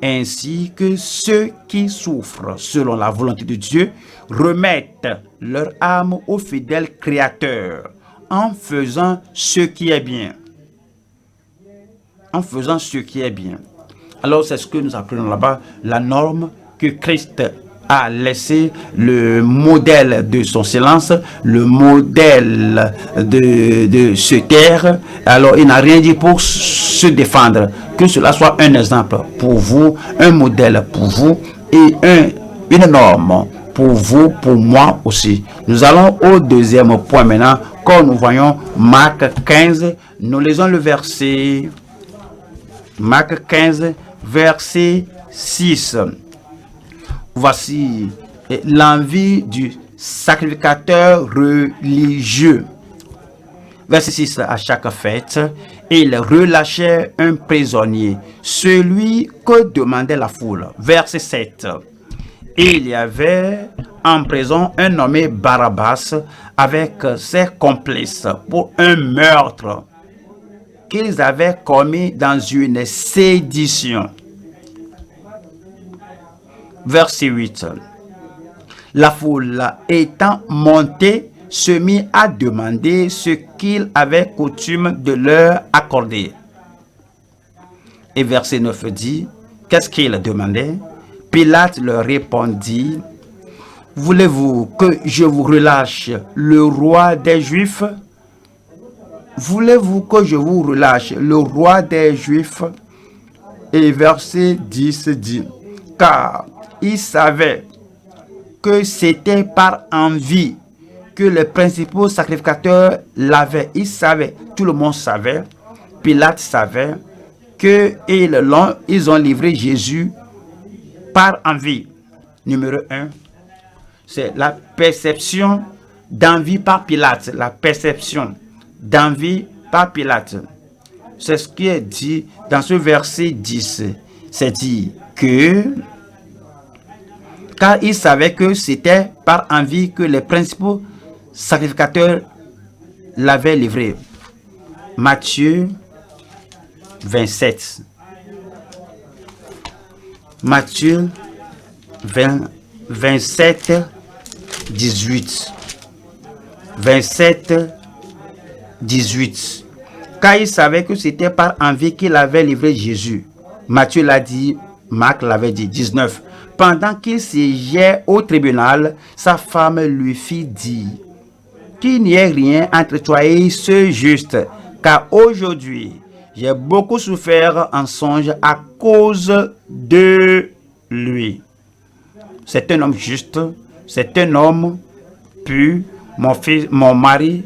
ainsi que ceux qui souffrent selon la volonté de Dieu remettent leur âme au fidèle Créateur en faisant ce qui est bien. En faisant ce qui est bien. Alors c'est ce que nous apprenons là-bas, la norme que Christ a laissé, le modèle de son silence, le modèle de se taire. Alors il n'a rien dit pour se défendre. Que cela soit un exemple pour vous, un modèle pour vous et une norme pour vous, pour moi aussi. Nous allons au deuxième point maintenant. Quand nous voyons Marc 15, nous lisons le verset Marc 15, verset 6. Voici l'envie du sacrificateur religieux. Verset 6, à chaque fête, il relâchait un prisonnier, celui que demandait la foule. Verset 7, il y avait en prison un nommé Barabbas avec ses complices pour un meurtre qu'ils avaient commis dans une sédition. Verset 8. La foule étant montée se mit à demander ce qu'il avait coutume de leur accorder. Et verset 9 dit, qu'est-ce qu'il demandait? Pilate leur répondit, voulez-vous que je vous relâche le roi des Juifs? Voulez-vous que je vous relâche le roi des Juifs? Et verset 10 dit, car il savait que c'était par envie que les principaux sacrificateurs l'avaient. Ils savaient, tout le monde savait, Pilate savait qu'ils ont livré Jésus par envie. Numéro 1, c'est la perception d'envie par Pilate. La perception d'envie par Pilate. C'est ce qui est dit dans ce verset 10. C'est dit que, car il savait que c'était par envie que les principaux sacrificateurs l'avaient livré. Matthieu 27. Matthieu 27, 18. 27, 18. Car il savait que c'était par envie qu'il avait livré Jésus. Matthieu l'a dit, Marc l'avait dit. 19. Pendant qu'il siégeait au tribunal, sa femme lui fit dire qu'il n'y ait rien entre toi et ce juste, car aujourd'hui, j'ai beaucoup souffert en songe à cause de lui. C'est un homme juste, c'est un homme pur, mon mari,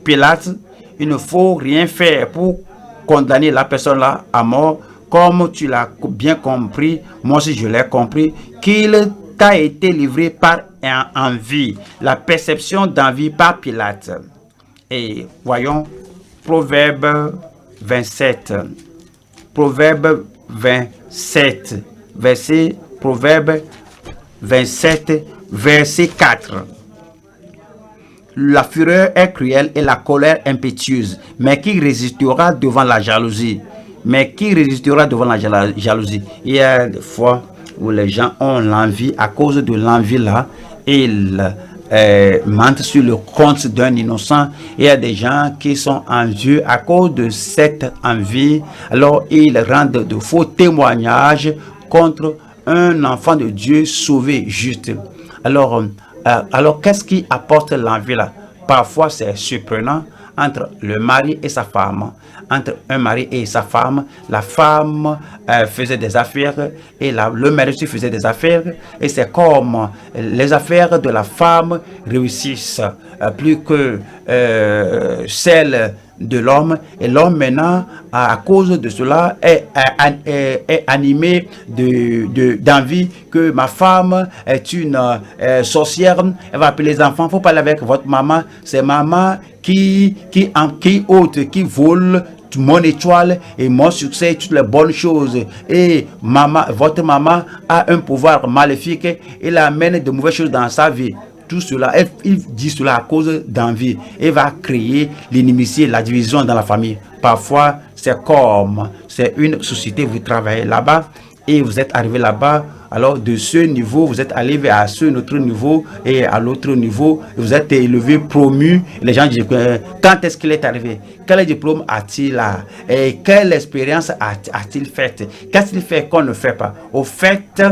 Pilate. Il ne faut rien faire pour condamner la personne-là à mort, comme tu l'as bien compris, moi aussi je l'ai compris, qu'il t'a été livré par envie, la perception d'envie par Pilate. Et voyons, Proverbe 27, Proverbe 27, Proverbe 27, verset 4. La fureur est cruelle et la colère impétueuse, mais qui résistera devant la jalousie? Mais qui résistera devant la jalousie? Il y a des fois où les gens ont l'envie, à cause de l'envie là, ils mentent sur le compte d'un innocent. Il y a des gens qui sont envieux à cause de cette envie. Alors ils rendent de faux témoignages contre un enfant de Dieu sauvé, juste. Alors qu'est-ce qui apporte l'envie là? Parfois c'est surprenant entre le mari et sa femme. Entre un mari et sa femme, la femme faisait des affaires et le mari aussi faisait des affaires. Et c'est comme les affaires de la femme réussissent plus que celles de l'homme. Et l'homme maintenant, à cause de cela, est animé d'envie que ma femme est une sorcière. Elle va appeler les enfants. Il faut parler avec votre maman. C'est maman qui ôte, qui vole mon étoile et mon succès, toutes les bonnes choses. Et votre maman a un pouvoir maléfique. Il amène de mauvaises choses dans sa vie. Tout cela, il dit cela à cause d'envie. Il va créer l'inimitié, la division dans la famille. Parfois, c'est comme, c'est une société, vous travaillez là-bas et vous êtes arrivé là-bas. Alors, de ce niveau, vous êtes arrivé à ce autre niveau et à l'autre niveau, vous êtes élevé, promu. Les gens disent, quand est-ce qu'il est arrivé? Quel diplôme a-t-il là? Et quelle expérience a-t-il faite? Qu'est-ce qu'il fait qu'on ne fait pas? Au fait,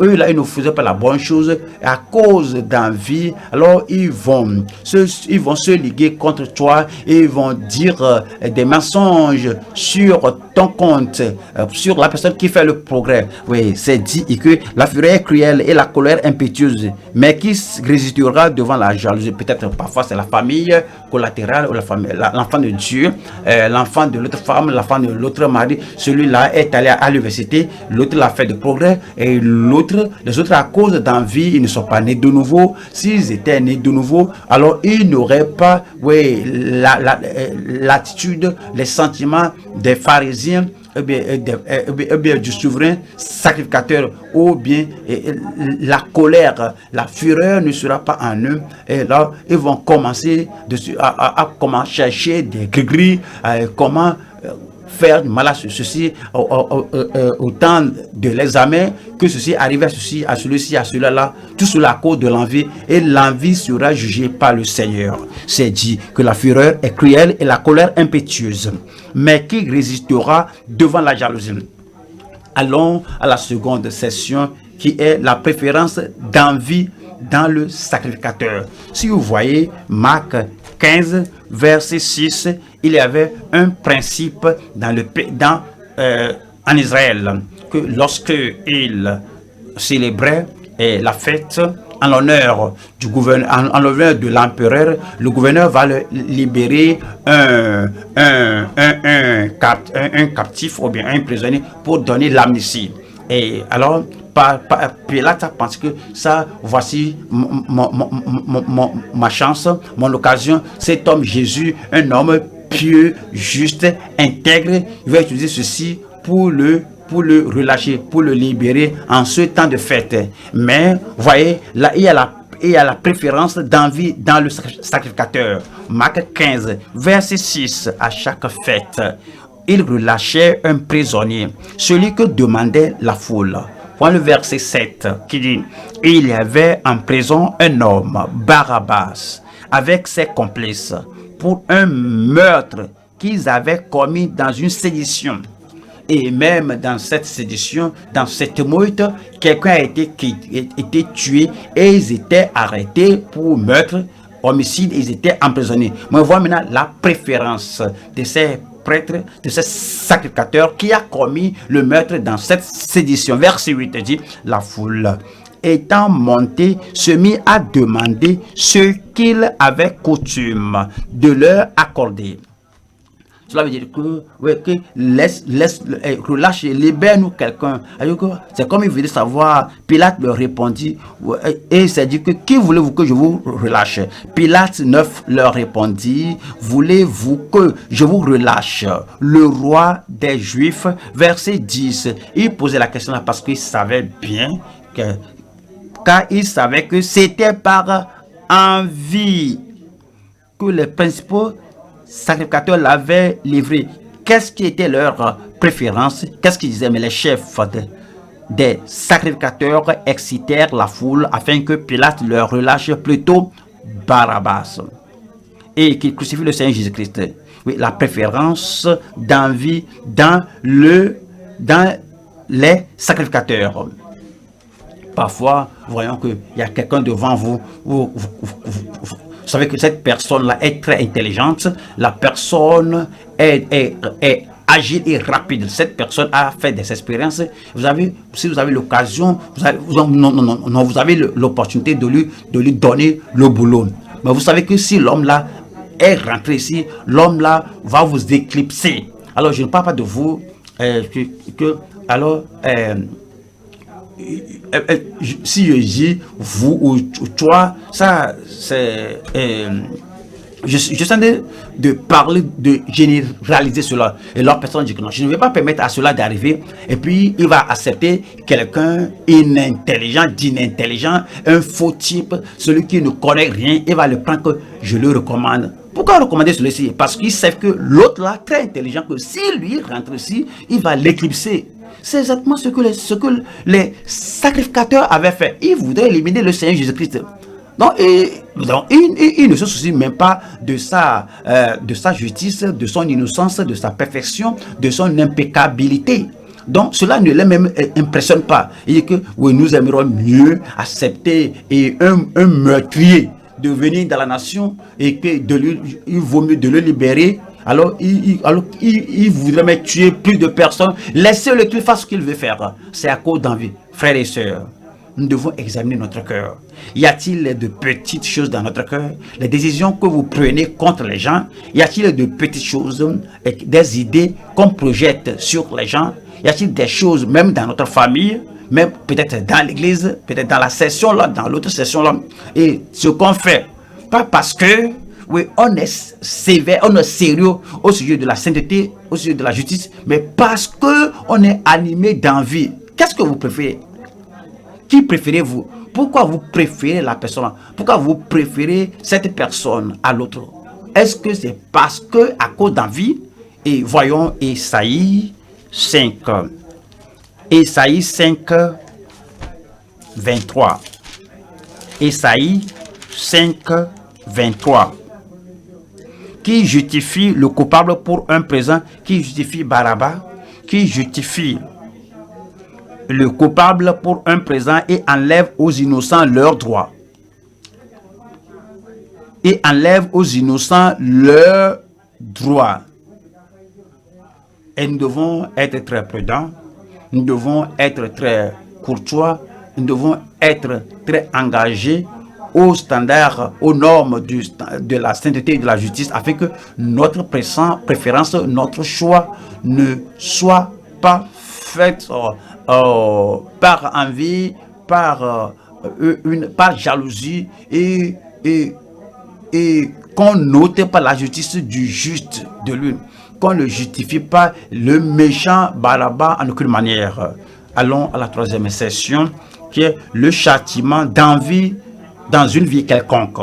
eux là, ils ne faisaient pas la bonne chose à cause d'envie. Alors, ils vont se liguer contre toi et ils vont dire des mensonges sur ton compte, sur la personne qui fait le progrès. Oui, c'est dit que la fureur est cruelle et la colère impétueuse, mais qui résistera devant la jalousie. Peut-être parfois c'est la famille collatérale ou l'enfant de Dieu, l'enfant de l'autre femme, l'enfant de l'autre mari. Celui-là est allé à l'université, l'autre l'a fait de progrès et les autres à cause d'envie, ils ne sont pas nés de nouveau. S'ils étaient nés de nouveau, alors ils n'auraient pas l'attitude, les sentiments des pharisiens, du souverain sacrificateur, ou bien la colère, la fureur ne sera pas en eux. Et là, ils vont commencer à comment chercher des gris, comment faire du mal à ceci au temps de l'examen, que ceci arrive à ceci, à celui-ci, à celui-là, tout cela à cause de l'envie, et l'envie sera jugée par le Seigneur. C'est dit que la fureur est cruelle et la colère impétueuse, mais qui résistera devant la jalousie. Allons à la seconde session, qui est la préférence d'envie dans le sacrificateur. Si vous voyez Marc 15, verset 6, il y avait un principe en Israël, que lorsque il célébrait la fête en l'honneur du gouverneur, en l'honneur de l'empereur, le gouverneur va libérer un captif ou bien un prisonnier pour donner l'amnistie. Et alors Pilate pense que ça, voici ma chance, mon occasion. Cet homme Jésus, un homme pieux, juste, intègre, il va utiliser ceci pour le relâcher, pour le libérer en ce temps de fête. Mais voyez, là il y a la préférence d'envie dans le sacrificateur. Marc 15, verset 6, à chaque fête, il relâchait un prisonnier, celui que demandait la foule. Voilà le verset 7 qui dit: il y avait en prison un homme, Barabbas, avec ses complices, pour un meurtre qu'ils avaient commis dans une sédition. Et même dans cette sédition, dans cette meute, quelqu'un a été tué et ils étaient arrêtés pour meurtre, homicide, ils étaient emprisonnés. Mais on voit maintenant la préférence de ces prêtres, de ces sacrificateurs qui a commis le meurtre dans cette sédition. Verset 8 dit: la foule étant montée se mit à demander ce qu'il avait coutume de leur accorder. Cela veut dire que relâche, libère-nous quelqu'un. C'est comme il voulait savoir. Pilate leur répondit, et il s'est dit que qui voulez-vous que je vous relâche? Pilate 9 leur répondit: voulez-vous que je vous relâche le roi des Juifs? Verset 10. Il posait la question là parce qu'il savait bien car il savait que c'était par envie que les principaux sacrificateurs l'avaient livré. Qu'est-ce qui était leur préférence? Qu'est-ce qu'ils disaient? Mais les chefs des sacrificateurs excitèrent la foule afin que Pilate leur relâche plutôt Barabbas et qu'il crucifie le Seigneur Jésus-Christ. Oui, la préférence d'envie dans les sacrificateurs. Parfois, voyons qu'il y a quelqu'un devant vous, vous savez que cette personne-là est très intelligente, la personne est agile et rapide. Cette personne a fait des expériences. Si vous avez l'occasion, vous avez l'opportunité de lui donner le boulot. Mais vous savez que si l'homme-là est rentré ici, l'homme-là va vous éclipser. Alors, je ne parle pas de vous, si je dis vous ou toi, ça c'est je suis en train de parler, de généraliser cela. Et l'autre personne dit que non, je ne vais pas permettre à cela d'arriver. Et puis il va accepter quelqu'un d'inintelligent, un faux type, celui qui ne connaît rien. Il va le prendre que je le recommande. Pourquoi recommander celui-ci? Parce qu'il sait que l'autre là, très intelligent, que si lui rentre ici, il va l'éclipser. C'est exactement ce que les sacrificateurs avaient fait. Ils voudraient éliminer le Seigneur Jésus-Christ. Donc, il ne se soucie même pas de sa justice, de son innocence, de sa perfection, de son impeccabilité. Donc, cela ne les même impressionne pas. Il dit que oui, nous aimerions mieux accepter un meurtrier de venir dans la nation et que il vaut mieux de le libérer. Alors, il voudrait même tuer plus de personnes. Laissez-le qu'il fasse ce qu'il veut faire. C'est à cause d'envie. frères et sœurs, nous devons examiner notre cœur. Y a-t-il de petites choses dans notre cœur? Les décisions que vous prenez contre les gens, y a-t-il de petites choses, des idées qu'on projette sur les gens? Y a-t-il des choses, même dans notre famille, même peut-être dans l'église, peut-être dans la session là, dans l'autre session là, et ce qu'on fait, pas parce que, oui, on est sévère, on est sérieux au sujet de la sainteté, au sujet de la justice, mais parce que on est animé d'envie. Qu'est-ce que vous préférez? Qui préférez-vous? Pourquoi vous préférez la personne? Pourquoi vous préférez cette personne à l'autre? Est-ce que c'est parce que à cause d'envie? Et voyons Ésaïe 5. Ésaïe 5, 23. Ésaïe 5, 23. Qui justifie le coupable pour un présent? Qui justifie Baraba? Qui justifie le coupable pour un présent et enlève aux innocents leurs droits? Et enlève aux innocents leurs droits. Et nous devons être très prudents, nous devons être très courtois, nous devons être très engagés aux standards, aux normes de la sainteté et de la justice, afin que notre préférence, notre choix ne soit pas fait par envie, par jalousie et qu'on n'ôte pas la justice du juste de lui, qu'on ne justifie pas le méchant Baraba en aucune manière. Allons à la troisième session, qui est le châtiment d'envie dans une vie quelconque.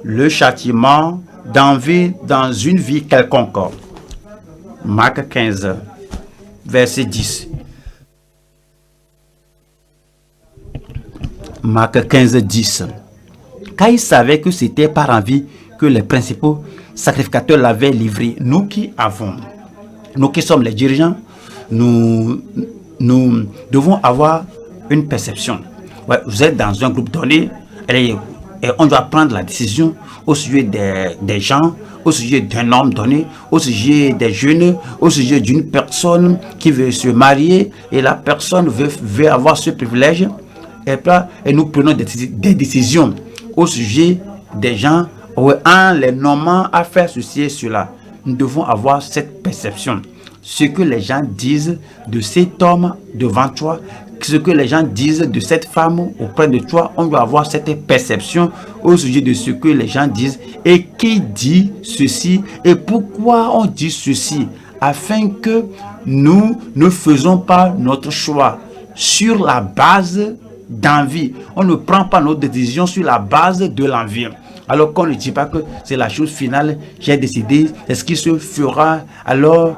Le châtiment d'envie dans une vie quelconque. Marc 15, verset 10. Marc 15, 10. Car il savait que c'était par envie que les principaux sacrificateurs l'avaient livré. Nous qui sommes les dirigeants, nous devons avoir une perception. Ouais, vous êtes dans un groupe donné et on doit prendre la décision au sujet des gens, au sujet d'un homme donné, au sujet des jeunes, au sujet d'une personne qui veut se marier et la personne veut avoir ce privilège. Et nous prenons des décisions au sujet des gens en les nommant à faire ceci et cela. Nous devons avoir cette perception. Ce que les gens disent de cet homme devant toi, ce que les gens disent de cette femme auprès de toi, on doit avoir cette perception au sujet de ce que les gens disent et qui dit ceci et pourquoi on dit ceci, afin que nous ne faisons pas notre choix sur la base d'envie. On ne prend pas nos décisions sur la base de l'envie. Alors qu'on ne dit pas que c'est la chose finale, j'ai décidé, c'est ce qui se fera, alors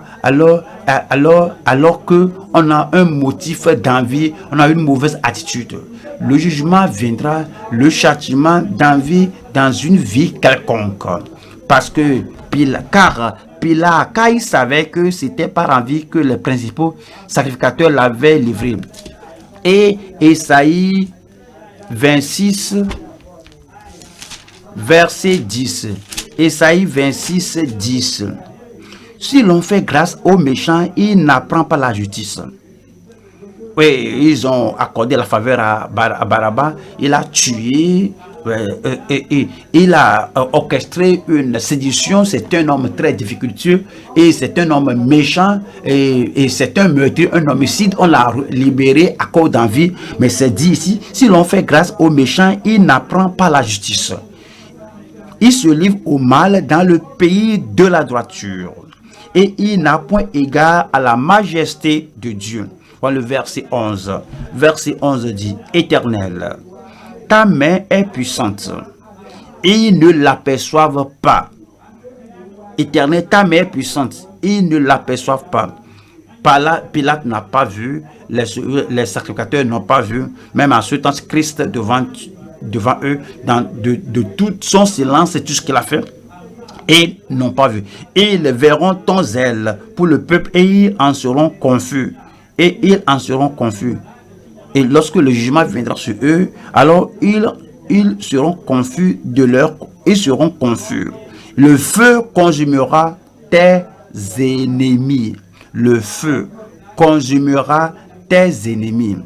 que on a un motif d'envie, on a une mauvaise attitude. Le jugement viendra, le châtiment d'envie dans une vie quelconque. Parce que car il savait que c'était par envie que les principaux sacrificateurs l'avaient livré. Et Ésaïe 26, verset 10. Ésaïe 26, 10. Si l'on fait grâce aux méchants, il n'apprend pas la justice. Oui, ils ont accordé la faveur à Baraba. Il a tué, il a orchestré une sédition. C'est un homme très difficultueux et c'est un homme méchant et c'est un meurtrier, un homicide. On l'a libéré à cause d'envie. Mais c'est dit ici, si l'on fait grâce aux méchants, il n'apprend pas la justice. Il se livre au mal dans le pays de la droiture et il n'a point égard à la majesté de Dieu. Voilà le verset 11. Verset 11 dit, Éternel, ta main est puissante et ils ne l'aperçoivent pas. Éternel, ta main est puissante, ils ne l'aperçoivent pas. Pilate n'a pas vu, les sacrificateurs n'ont pas vu, même en ce temps, Christ devant eux, de tout son silence et tout ce qu'il a fait, et n'ont pas vu. Et ils verront ton zèle pour le peuple et ils en seront confus. Et ils en seront confus. Et lorsque le jugement viendra sur eux, alors ils seront confus ils seront confus. Le feu consumera tes ennemis. Le feu consumera tes ennemis.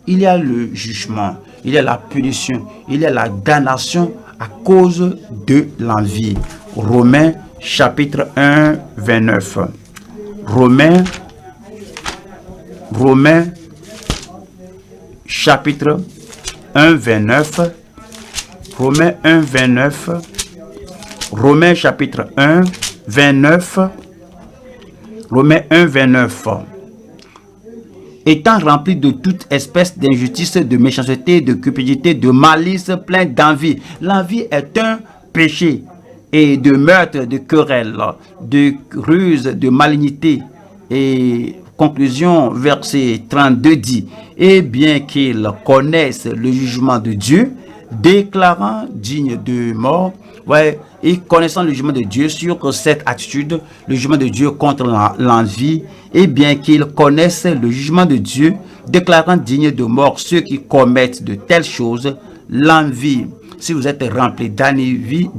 il y a le jugement, il y a la punition, il y a la damnation à cause de l'envie. Romains chapitre 1, 29. Romains chapitre 1, 29. Romains 1, 29. Romains chapitre 1, 29. Romains 1, 29. Étant rempli de toute espèce d'injustice, de méchanceté, de cupidité, de malice, plein d'envie. L'envie est un péché, et de meurtre, de querelle, de ruse, de malignité. Et conclusion, verset 32 dit, et bien qu'ils connaissent le jugement de Dieu, déclarant digne de mort, et connaissant le jugement de Dieu sur cette attitude, le jugement de Dieu contre l'envie, et bien qu'ils connaissent le jugement de Dieu, déclarant digne de mort ceux qui commettent de telles choses, l'envie. Si vous êtes rempli d'envie,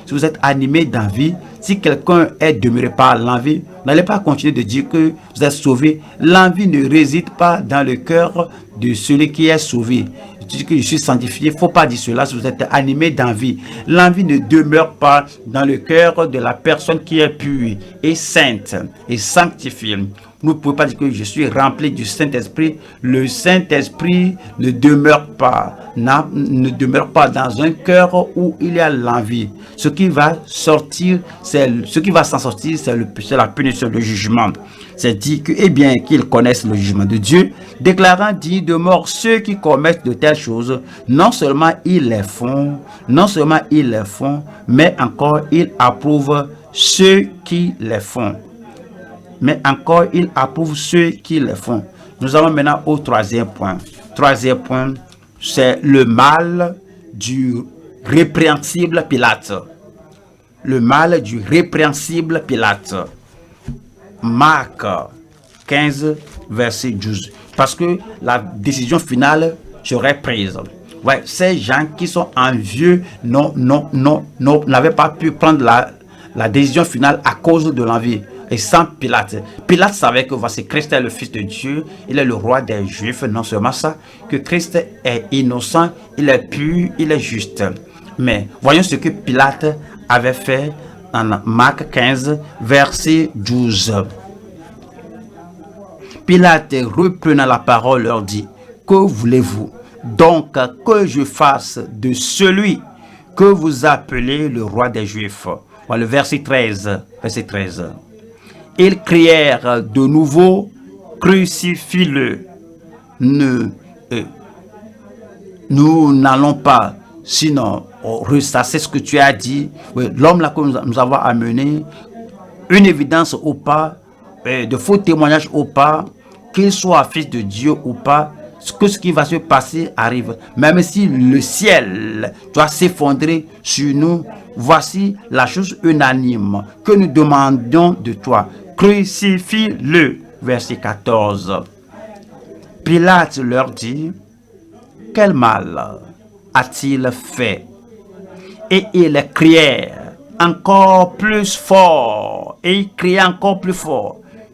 si vous êtes animé d'envie, si quelqu'un est demeuré par l'envie, n'allez pas continuer de dire que vous êtes sauvé. L'envie ne réside pas dans le cœur de celui qui est sauvé. Je dis que je suis sanctifié, il ne faut pas dire cela si vous êtes animé d'envie. L'envie ne demeure pas dans le cœur de la personne qui est pure et sainte et sanctifiée. Vous ne pouvez pas dire que je suis rempli du Saint-Esprit. Le Saint-Esprit ne demeure pas dans un cœur où il y a l'envie. Ce qui va s'en sortir, c'est la punition, le jugement. C'est dit que, eh bien, qu'ils connaissent le jugement de Dieu, déclarant digne de mort ceux qui commettent de telles choses. Non seulement ils les font, mais encore ils approuvent ceux qui les font. Nous allons maintenant au troisième point. Troisième point, c'est le mal du répréhensible Pilate. Le mal du répréhensible Pilate. Marc 15, verset 12. Parce que la décision finale serait prise. Ces gens qui sont envieux n'avaient pas pu prendre la décision finale à cause de l'envie. Et sans Pilate. Pilate savait que voici Christ est le Fils de Dieu, il est le roi des Juifs. Non seulement ça, que Christ est innocent, il est pur, il est juste. Mais voyons ce que Pilate avait fait en Marc 15, verset 12. Pilate, reprenant la parole, leur dit, que voulez-vous donc que je fasse de celui que vous appelez le roi des Juifs? Voilà le verset 13. Ils crièrent de nouveau, crucifie-le. Nous n'allons pas, sinon ressasser ce que tu as dit. L'homme là que nous avons amené, une évidence ou pas, de faux témoignages ou pas, qu'il soit fils de Dieu ou pas, que ce qui va se passer arrive. Même si le ciel doit s'effondrer sur nous, voici la chose unanime que nous demandons de toi. Crucifie-le. Verset 14. Pilate leur dit, quel mal a-t-il fait? Et ils crièrent encore plus fort.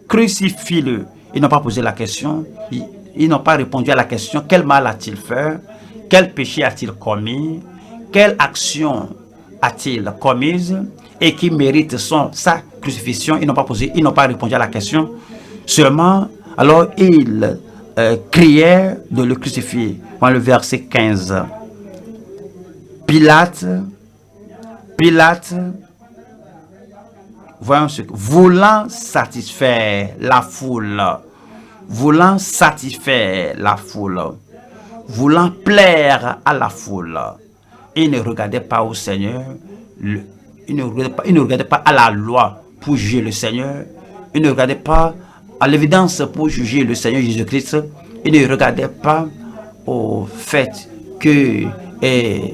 Crucifie-le. Ils n'ont pas posé la question. Ils n'ont pas répondu à la question, quel mal a-t-il fait? Quel péché a-t-il commis? Quelle action a-t-il commise et qui mérite sa crucifixion? Ils n'ont pas répondu à la question. Seulement, alors ils criaient de le crucifier. Dans le verset 15. Pilate, voyons ce que, voulant satisfaire la foule, voulant plaire à la foule, il ne regardait pas au Seigneur, il ne regardait pas à la loi pour juger le Seigneur, il ne regardait pas à l'évidence pour juger le Seigneur Jésus-Christ, il ne regardait pas au fait que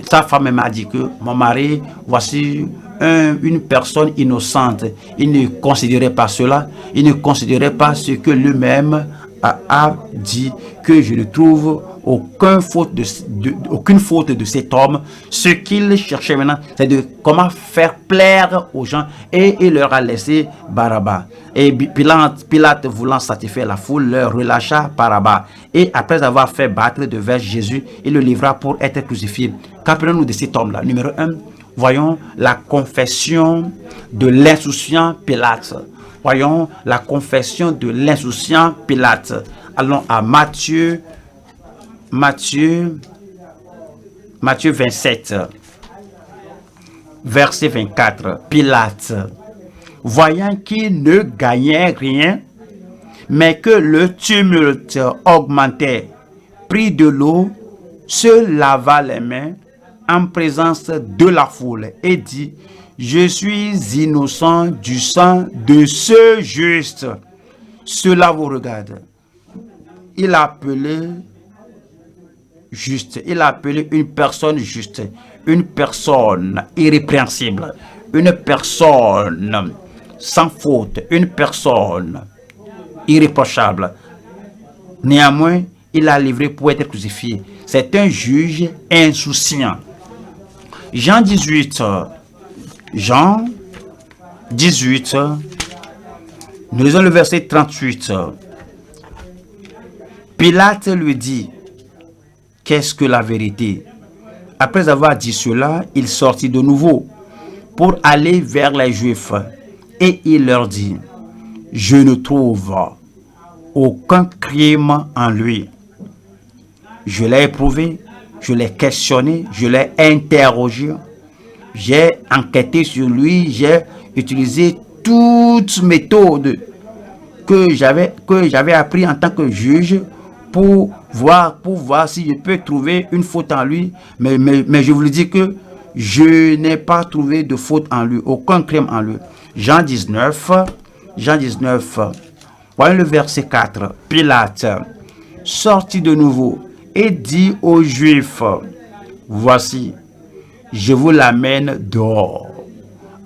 sa femme m'a dit que mon mari, voici une personne innocente. Il ne considérait pas cela, il ne considérait pas ce que lui-même a dit, que je le trouve aucune faute de cet homme. Ce qu'il cherchait maintenant, c'est de comment faire plaire aux gens, et il leur a laissé Barabbas. Et Pilate, voulant satisfaire la foule, leur relâcha Barabbas. Et après avoir fait battre de verge Jésus, il le livra pour être crucifié. Qu'appelons-nous de cet homme-là? Numéro 1, voyons la confession de l'insouciant Pilate. Voyons la confession de l'insouciant Pilate. Allons à Matthieu 27, verset 24. Pilate, voyant qu'il ne gagnait rien, mais que le tumulte augmentait, prit de l'eau, se lava les mains en présence de la foule et dit: je suis innocent du sang de ce juste. Cela vous regarde. Il a appelé juste. Il a appelé une personne juste, une personne irrépréhensible, une personne sans faute, une personne irréprochable. Néanmoins, il l'a livré pour être crucifié. C'est un juge insouciant. Jean 18, nous lisons le verset 38. Pilate lui dit: qu'est-ce que la vérité? Après avoir dit cela, il sortit de nouveau pour aller vers les Juifs, et il leur dit: je ne trouve aucun crime en lui. Je l'ai éprouvé, je l'ai questionné, je l'ai interrogé, j'ai enquêté sur lui, j'ai utilisé toutes méthodes que j'avais appris en tant que juge pour voir si je peux trouver une faute en lui, mais je vous le dis que je n'ai pas trouvé de faute en lui, aucun crime en lui. Jean 19, voyons le verset 4. Pilate sortit de nouveau et dit aux Juifs: voici, je vous l'amène dehors,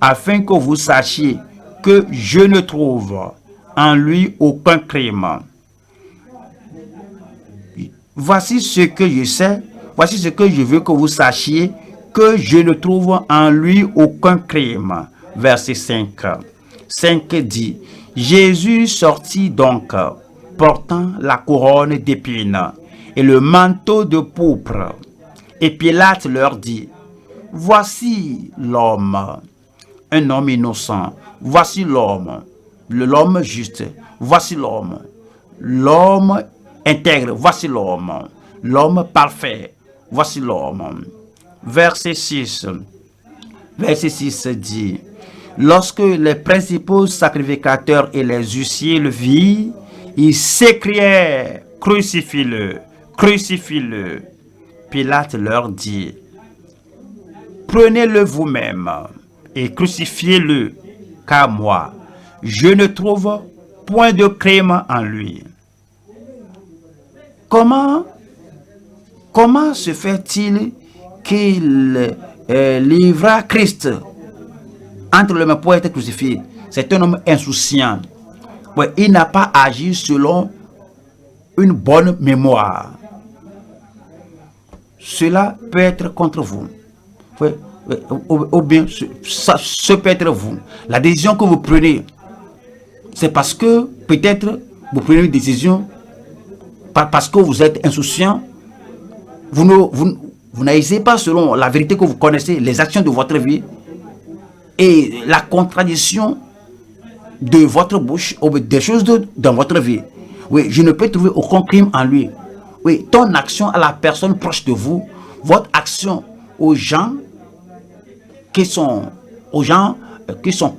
afin que vous sachiez que je ne trouve en lui aucun crime. Voici ce que je sais, voici ce que je veux que vous sachiez, que je ne trouve en lui aucun crime. Verset 5. 5 dit: Jésus sortit donc, portant la couronne d'épines et le manteau de pourpre. Et Pilate leur dit: voici l'homme, un homme innocent. Voici l'homme, l'homme juste. Voici l'homme, l'homme intègre. Voici l'homme, l'homme parfait. Voici l'homme. Verset 6. Verset 6 dit: lorsque les principaux sacrificateurs et les huissiers le virent, ils s'écrièrent: crucifie-le, crucifie-le. Pilate leur dit: prenez-le vous-même et crucifiez-le, car moi, je ne trouve point de crime en lui. Comment se fait-il qu'il livra Christ entre les mains pour être crucifié? C'est un homme insouciant. Ouais, il n'a pas agi selon une bonne mémoire. Cela peut être contre vous. Ouais, ou bien ce peut être vous. La décision que vous prenez, c'est parce que peut-être vous prenez une décision parce que vous êtes insouciant. Vous n'agissez pas selon la vérité que vous connaissez, les actions de votre vie et la contradiction de votre bouche ou des choses dans votre vie. Oui, je ne peux trouver aucun crime en lui. Oui, ton action à la personne proche de vous, votre action aux gens qui sont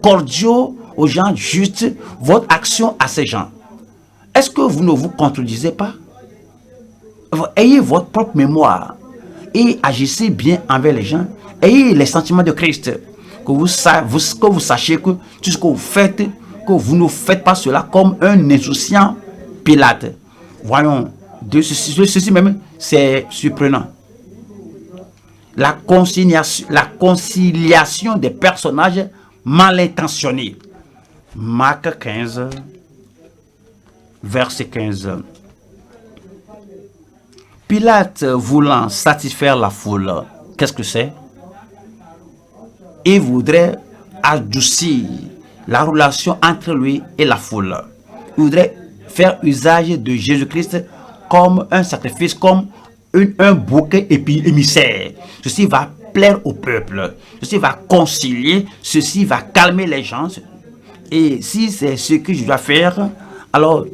cordiaux, aux gens justes, votre action à ces gens. Est-ce que vous ne vous contredisez pas? Ayez votre propre mémoire et agissez bien envers les gens. Ayez les sentiments de Christ. Que vous sachiez que tout ce que vous faites, que vous ne faites pas cela comme un insouciant Pilate. Voyons, de ceci même, c'est surprenant. La conciliation des personnages mal intentionnés. Marc 15, verset 15. Pilate voulant satisfaire la foule, qu'est-ce que c'est? Il voudrait adoucir la relation entre lui et la foule. Il voudrait faire usage de Jésus-Christ comme un sacrifice, comme un bouquet émissaire. Ceci va plaire au peuple. Ceci va concilier. Ceci va calmer les gens. Et si c'est ce que je dois faire, alors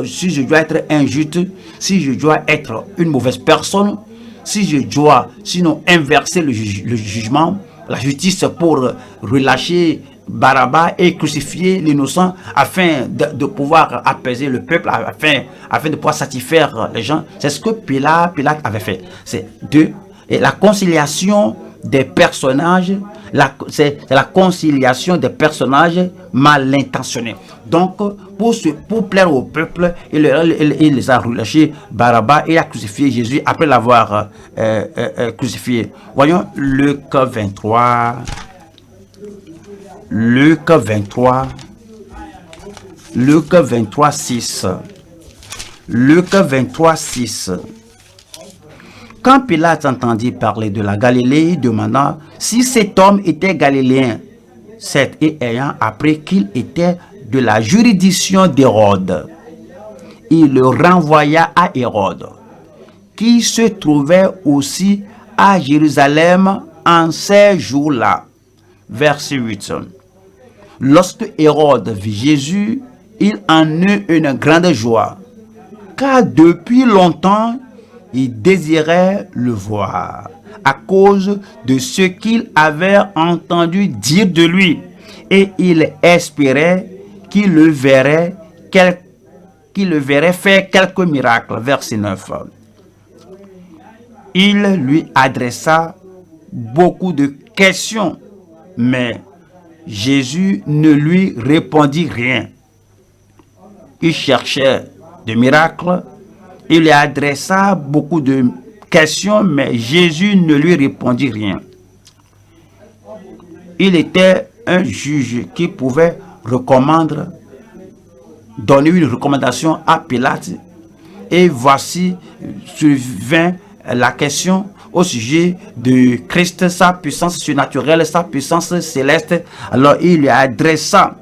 si je dois être injuste, si je dois être une mauvaise personne, si je dois sinon inverser le jugement, la justice pour relâcher Barabbas et crucifier l'innocent afin de pouvoir apaiser le peuple, afin de pouvoir satisfaire les gens. C'est ce que Pilate avait fait. C'est la conciliation des personnages, c'est la conciliation des personnages mal intentionnés. Donc, pour plaire au peuple, il les a relâchés Barabbas et a crucifié Jésus après l'avoir crucifié. Voyons Luc 23. Luc 23, 6. Luc 23, 6. Quand Pilate entendit parler de la Galilée, il demanda si cet homme était galiléen. Et ayant appris qu'il était de la juridiction d'Hérode, il le renvoya à Hérode, qui se trouvait aussi à Jérusalem en ces jours-là. Verset 8. Lorsque Hérode vit Jésus, il en eut une grande joie, car depuis longtemps, il désirait le voir, à cause de ce qu'il avait entendu dire de lui, et il espérait qu'il le verrait faire quelques miracles. Verset 9. Il lui adressa beaucoup de questions, mais Jésus ne lui répondit rien. Il cherchait des miracles. Il lui adressa beaucoup de questions, mais Jésus ne lui répondit rien. Il était un juge qui pouvait donner une recommandation à Pilate. Et voici survint la question au sujet de Christ, sa puissance surnaturelle, sa puissance céleste. Alors il lui adressa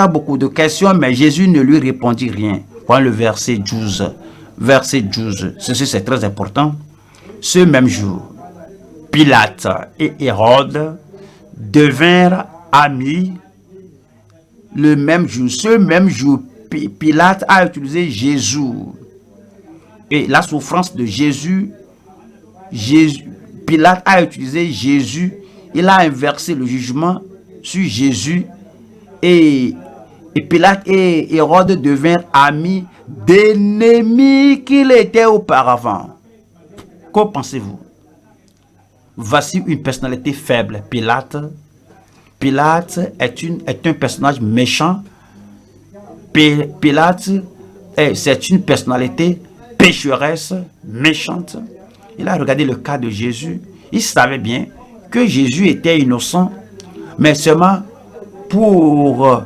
beaucoup de questions, mais Jésus ne lui répondit rien. Voilà le verset 12. Verset 12. Ceci, c'est très important. Ce même jour, Pilate et Hérode devinrent amis. Le même jour, ce même jour, Pilate a utilisé Jésus. Et la souffrance de Jésus, Pilate a utilisé Jésus. Il a inversé le jugement sur Jésus. Et Pilate et Hérode devinrent amis d'ennemis qu'il était auparavant. Que pensez-vous? Voici une personnalité faible, Pilate. Pilate est un personnage méchant. Pilate, c'est une personnalité pécheresse, méchante. Il a regardé le cas de Jésus. Il savait bien que Jésus était innocent, mais seulement pour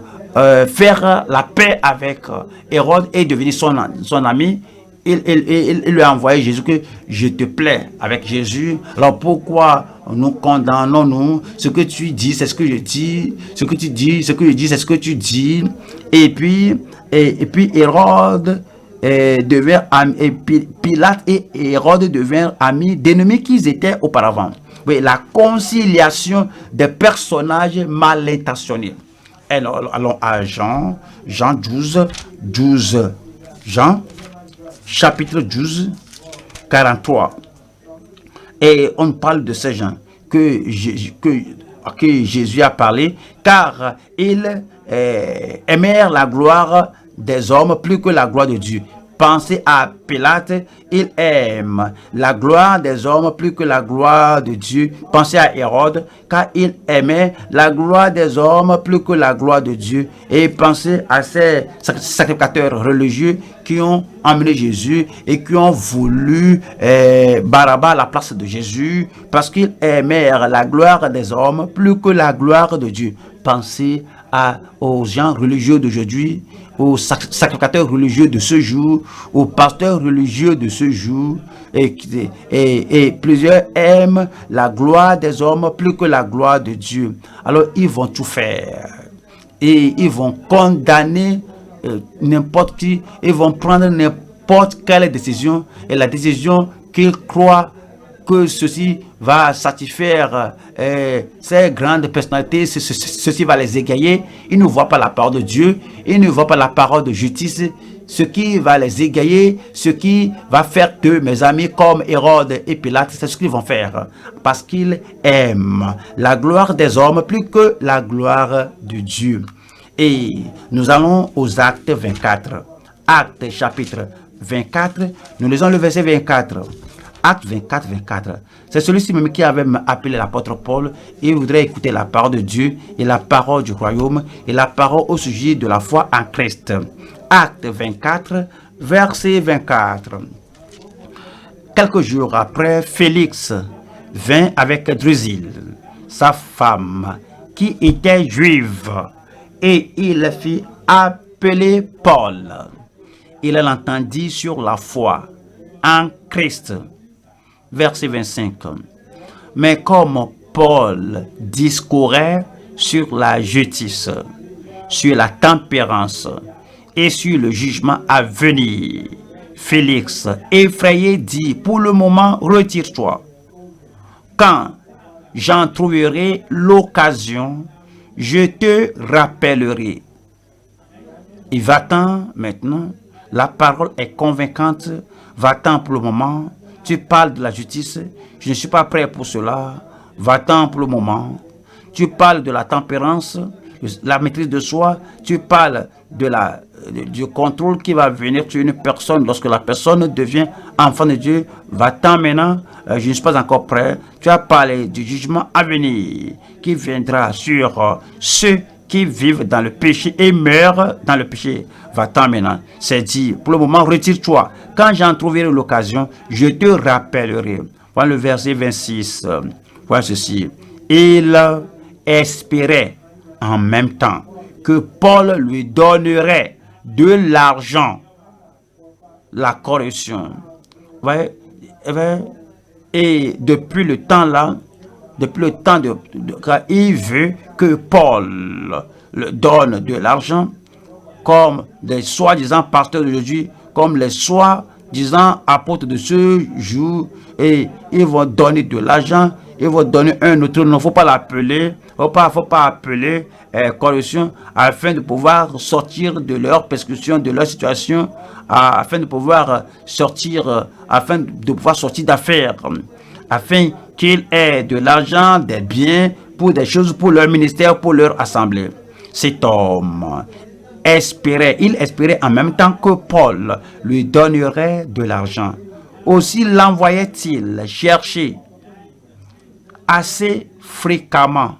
faire la paix avec Hérode et devenir son ami, il lui a envoyé Jésus que je te plais avec Jésus. Alors pourquoi nous condamnons-nous? Ce que tu dis, c'est ce que je dis. Ce que tu dis, ce que je dis, c'est ce que tu dis. Et puis Hérode devient ami, Pilate et Hérode devinrent amis d'ennemis qu'ils étaient auparavant. Oui, la conciliation des personnages mal intentionnés. Allons à Jean 12, Jean, chapitre 12, 43. Et on parle de ces gens que Jésus a parlé, car ils aimèrent la gloire des hommes plus que la gloire de Dieu. Pensez à Pilate, il aime la gloire des hommes plus que la gloire de Dieu. Pensez à Hérode, car il aimait la gloire des hommes plus que la gloire de Dieu. Et pensez à ces sacrificateurs religieux qui ont emmené Jésus et qui ont voulu Barabbas à la place de Jésus, parce qu'ils aimèrent la gloire des hommes plus que la gloire de Dieu. Pensez aux gens religieux d'aujourd'hui, aux sacrificateurs religieux de ce jour, aux pasteurs religieux de ce jour, et plusieurs aiment la gloire des hommes plus que la gloire de Dieu. Alors ils vont tout faire et ils vont condamner n'importe qui, ils vont prendre n'importe quelle décision, et la décision qu'ils croient que ceci va satisfaire ces grandes personnalités, ceci va les égayer. Ils ne voient pas la parole de Dieu, ils ne voient pas la parole de justice, ce qui va les égayer, ce qui va faire d'eux, mes amis, comme Hérode et Pilate, c'est ce qu'ils vont faire, parce qu'ils aiment la gloire des hommes plus que la gloire de Dieu. Et nous allons aux Actes 24. Actes chapitre 24, nous lisons le verset 24. Acte 24, 24. C'est celui-ci même qui avait appelé l'apôtre Paul. Il voudrait écouter la parole de Dieu et la parole du royaume et la parole au sujet de la foi en Christ. Acte 24, verset 24. Quelques jours après, Félix vint avec Drusille, sa femme, qui était juive, et il fit appeler Paul. Il l'entendit sur la foi en Christ. Verset 25. Mais comme Paul discourait sur la justice, sur la tempérance et sur le jugement à venir, Félix, effrayé, dit: pour le moment, retire-toi. Quand j'en trouverai l'occasion, je te rappellerai. Et va-t'en maintenant, la parole est convaincante, va-t'en pour le moment. Tu parles de la justice, je ne suis pas prêt pour cela, va-t'en pour le moment. Tu parles de la tempérance, la maîtrise de soi, tu parles du contrôle qui va venir sur une personne lorsque la personne devient enfant de Dieu, va-t'en maintenant, je ne suis pas encore prêt. Tu as parlé du jugement à venir qui viendra sur ceux qui vivent dans le péché et meurent dans le péché. Va-t'en maintenant. C'est dit, pour le moment, retire-toi. Quand j'en trouverai l'occasion, je te rappellerai. Voilà le verset 26. Voilà ceci. Il espérait en même temps que Paul lui donnerait de l'argent, la correction. Ouais. Et depuis le temps là, il veut que Paul le donne de l'argent, comme des soi-disant pasteurs d'aujourd'hui, comme les soi-disant apôtres de ce jour, et ils vont donner de l'argent, ils vont donner un autre nom. Il ne faut pas l'appeler, faut pas appeler corruption, afin de pouvoir sortir de leur persécution, de leur situation, afin de pouvoir sortir, d'affaires, afin qu'ils aient de l'argent, des biens, pour des choses, pour leur ministère, pour leur assemblée. Cet homme il espérait en même temps que Paul lui donnerait de l'argent. Aussi l'envoyait-il chercher assez fréquemment.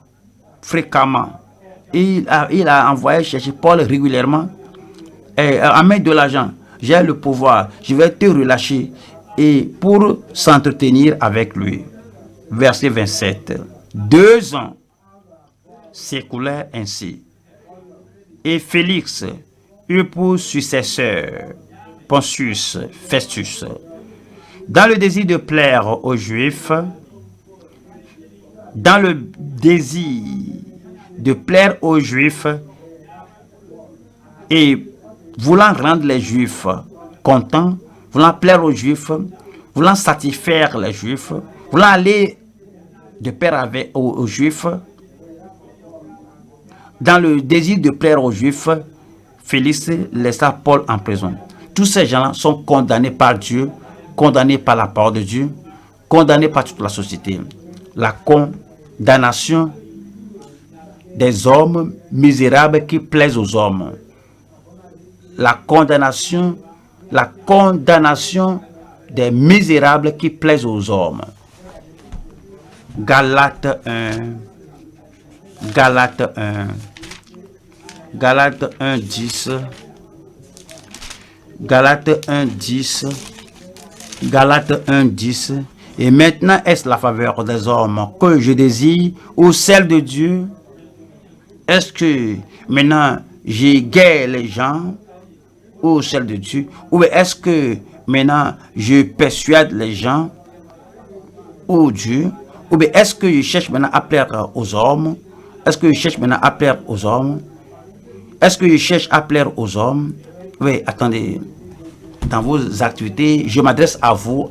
Il a envoyé chercher Paul régulièrement. Amène de l'argent, j'ai le pouvoir, je vais te relâcher, et pour s'entretenir avec lui. Verset 27. 2 ans s'écoulèrent ainsi. Et Félix eut pour successeur Pontius Festus. Dans le désir de plaire aux Juifs, et voulant rendre les Juifs contents, voulant plaire aux Juifs, voulant satisfaire les Juifs, voulant aller de pair avec aux Juifs, dans le désir de plaire aux Juifs, Félix laissa Paul en prison. Tous ces gens-là sont condamnés par Dieu, condamnés par la parole de Dieu, condamnés par toute la société. La condamnation des hommes misérables qui plaisent aux hommes. La condamnation des misérables qui plaisent aux hommes. Galates 1, 10. Et maintenant est-ce la faveur des hommes que je désire ou celle de Dieu? Est-ce que maintenant j'égaye les gens au ciel de Dieu? Ou est-ce que maintenant je persuade les gens au Dieu? Ou bien est-ce que je cherche maintenant à plaire aux hommes? Est-ce que je cherche maintenant à plaire aux hommes? Est-ce que je cherche à plaire aux hommes? Oui, attendez. Dans vos activités, je m'adresse à vous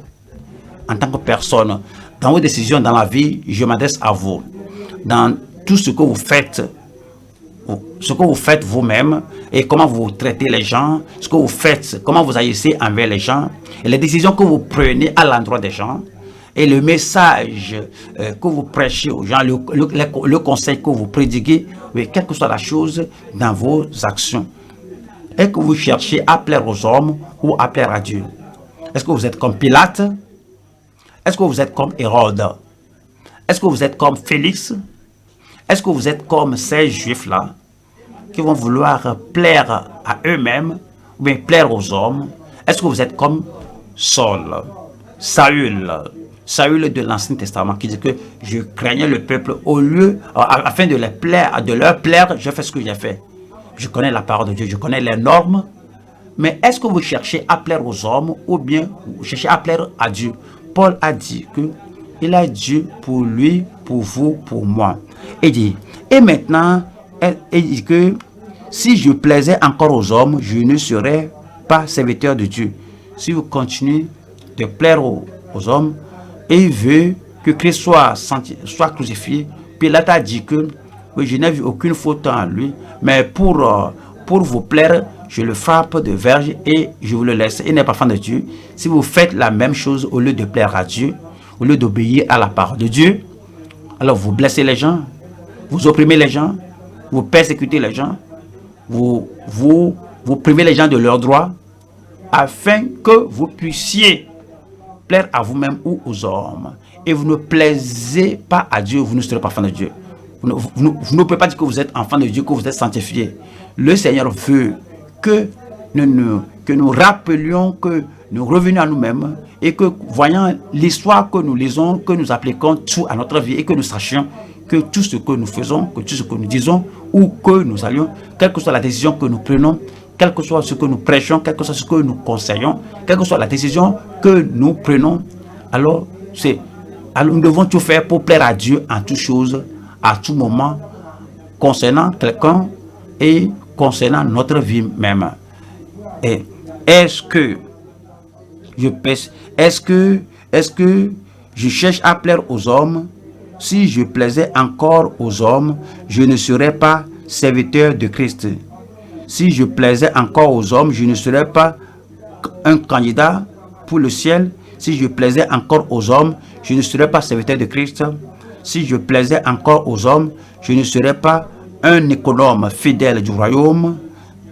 en tant que personne. Dans vos décisions dans la vie, je m'adresse à vous. Dans tout ce que vous faites vous-même et comment vous traitez les gens, ce que vous faites, comment vous agissez envers les gens, et les décisions que vous prenez à l'endroit des gens, et le message que vous prêchez aux gens, le conseil que vous prédiguez, oui, quelle que soit la chose dans vos actions. Est-ce que vous cherchez à plaire aux hommes ou à plaire à Dieu? Est-ce que vous êtes comme Pilate? Est-ce que vous êtes comme Hérode? Est-ce que vous êtes comme Félix? Est-ce que vous êtes comme ces juifs-là qui vont vouloir plaire à eux-mêmes ou bien plaire aux hommes? Est-ce que vous êtes comme Saül de l'Ancien Testament qui dit que je craignais le peuple au lieu, afin de leur plaire, je fais ce que j'ai fait. Je connais la parole de Dieu, je connais les normes, mais est-ce que vous cherchez à plaire aux hommes ou bien vous cherchez à plaire à Dieu? Paul a dit que il a Dieu pour lui, pour vous, pour moi. Et maintenant, il dit que si je plaisais encore aux hommes, je ne serais pas serviteur de Dieu. Si vous continuez de plaire aux hommes, et il veut que Christ soit crucifié, Pilate a dit que oui, je n'ai vu aucune faute en lui, mais pour vous plaire, je le frappe de verge et je vous le laisse. Il n'est pas fan de Dieu. Si vous faites la même chose au lieu de plaire à Dieu, au lieu d'obéir à la parole de Dieu, alors vous blessez les gens, vous opprimez les gens, vous persécutez les gens, vous privez les gens de leurs droits, afin que vous puissiez plaire à vous-même ou aux hommes. Et vous ne plaisez pas à Dieu, vous ne serez pas fan de Dieu. Vous ne pouvez pas dire que vous êtes enfant de Dieu, que vous êtes sanctifié. Le Seigneur veut que nous rappelions, que nous revenions à nous-mêmes et que, voyant l'histoire que nous lisons, que nous appliquons tout à notre vie et que nous sachions que tout ce que nous faisons, que tout ce que nous disons ou que nous allions, quelle que soit la décision que nous prenons, quel que soit ce que nous prêchons, quel que soit ce que nous conseillons, quelle que soit la décision que nous prenons, alors nous devons tout faire pour plaire à Dieu en toutes choses, à tout moment, concernant quelqu'un et concernant notre vie même. Et est-ce que je cherche à plaire aux hommes? Si je plaisais encore aux hommes, je ne serais pas serviteur de Christ. Si je plaisais encore aux hommes, je ne serais pas un candidat pour le ciel. Si je plaisais encore aux hommes, je ne serais pas serviteur de Christ. Si je plaisais encore aux hommes, je ne serais pas un économe fidèle du royaume.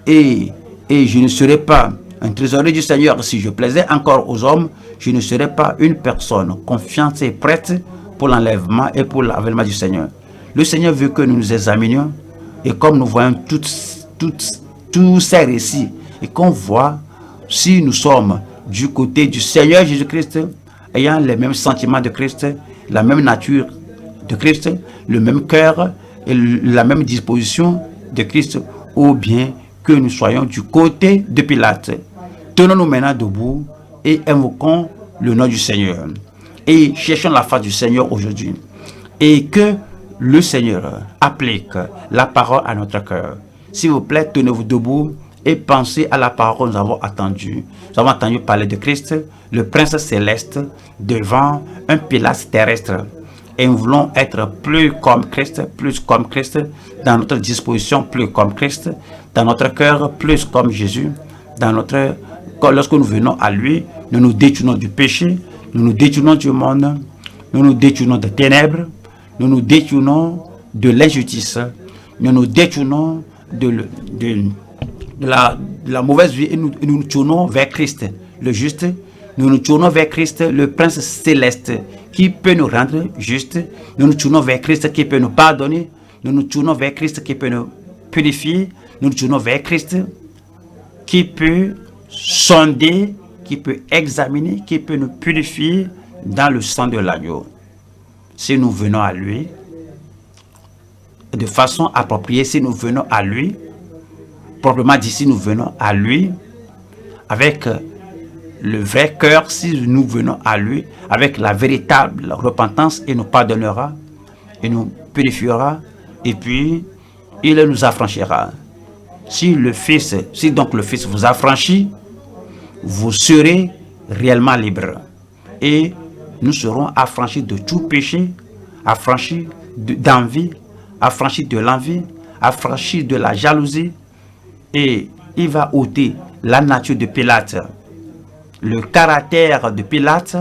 Et je ne serais pas un trésorier du Seigneur. Si je plaisais encore aux hommes, je ne serais pas une personne confiante et prête pour l'enlèvement et pour l'avènement du Seigneur. Le Seigneur veut que nous nous examinions. Et comme nous voyons tous ces récits, et qu'on voit si nous sommes du côté du Seigneur Jésus-Christ, ayant les mêmes sentiments de Christ, la même nature de Christ, le même cœur et la même disposition de Christ, ou bien que nous soyons du côté de Pilate. Tenons-nous maintenant debout et invoquons le nom du Seigneur. Et cherchons la face du Seigneur aujourd'hui. Et que le Seigneur applique la parole à notre cœur. S'il vous plaît, tenez-vous debout et pensez à la parole que nous avons entendue. Nous avons entendu parler de Christ, le prince céleste, devant un Pilate terrestre. Et nous voulons être plus comme Christ, dans notre disposition, plus comme Christ, dans notre cœur, plus comme Jésus. Lorsque nous venons à lui, nous nous détournons du péché, nous nous détournons du monde, nous nous détournons des ténèbres, nous nous détournons de l'injustice, nous nous détournons de la mauvaise vie et nous nous tournons vers Christ, le juste. Nous nous tournons vers Christ, le prince céleste, qui peut nous rendre justes. Nous nous tournons vers Christ qui peut nous pardonner. Nous nous tournons vers Christ qui peut nous purifier. Nous nous tournons vers Christ qui peut sonder, qui peut examiner, qui peut nous purifier dans le sang de l'agneau. Si nous venons à lui, de façon appropriée si nous venons à lui, proprement dit, si nous venons à lui, avec le vrai cœur, si nous venons à lui, avec la véritable repentance, il nous pardonnera, il nous purifiera, et puis il nous affranchira. Si donc le Fils vous affranchit, vous serez réellement libre. Et nous serons affranchis de tout péché, affranchis d'envie, affranchis de l'envie, affranchis de la jalousie. Et il va ôter la nature de Pilate, le caractère de Pilate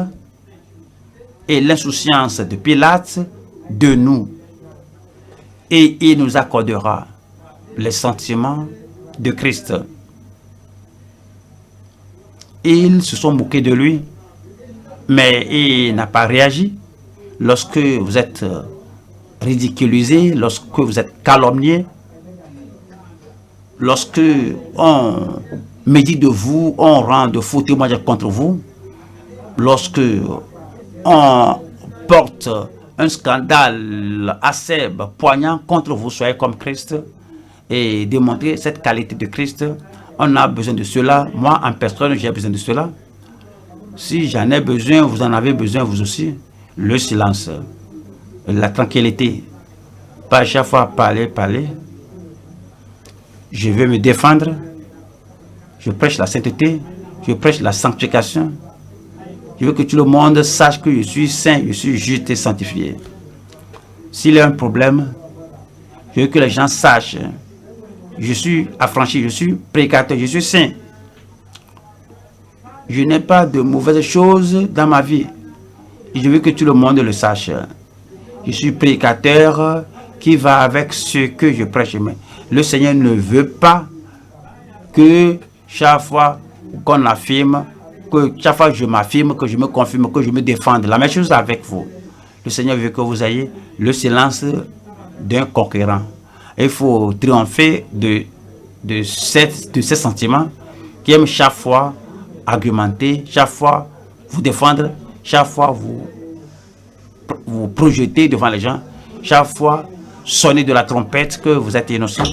et l'insouciance de Pilate de nous. Et il nous accordera les sentiments de Christ. Ils se sont moqués de lui, mais il n'a pas réagi. Lorsque vous êtes ridiculisé, lorsque vous êtes calomnié, lorsque on médit de vous, on rend de faux témoignages contre vous, lorsque on porte un scandale assez poignant contre vous, soyez comme Christ et démontrez cette qualité de Christ. On a besoin de cela. Moi, en personne, j'ai besoin de cela. Si j'en ai besoin, vous en avez besoin, vous aussi. Le silence, la tranquillité. Pas à chaque fois parler. Je veux me défendre. Je prêche la sainteté. Je prêche la sanctification. Je veux que tout le monde sache que je suis saint, je suis juste et sanctifié. S'il y a un problème, je veux que les gens sachent. Je suis affranchi, je suis prédicateur, je suis saint. Je n'ai pas de mauvaises choses dans ma vie. Et je veux que tout le monde le sache. Je suis prédicateur qui va avec ce que je prêche. Mais le Seigneur ne veut pas que chaque fois qu'on affirme, que chaque fois que je m'affirme, que je me confirme, que je me défende. La même chose avec vous. Le Seigneur veut que vous ayez le silence d'un conquérant. Il faut triompher de ces sentiments qui aiment chaque fois argumenter, chaque fois vous défendre, chaque fois vous projeter devant les gens, chaque fois sonner de la trompette que vous êtes innocent.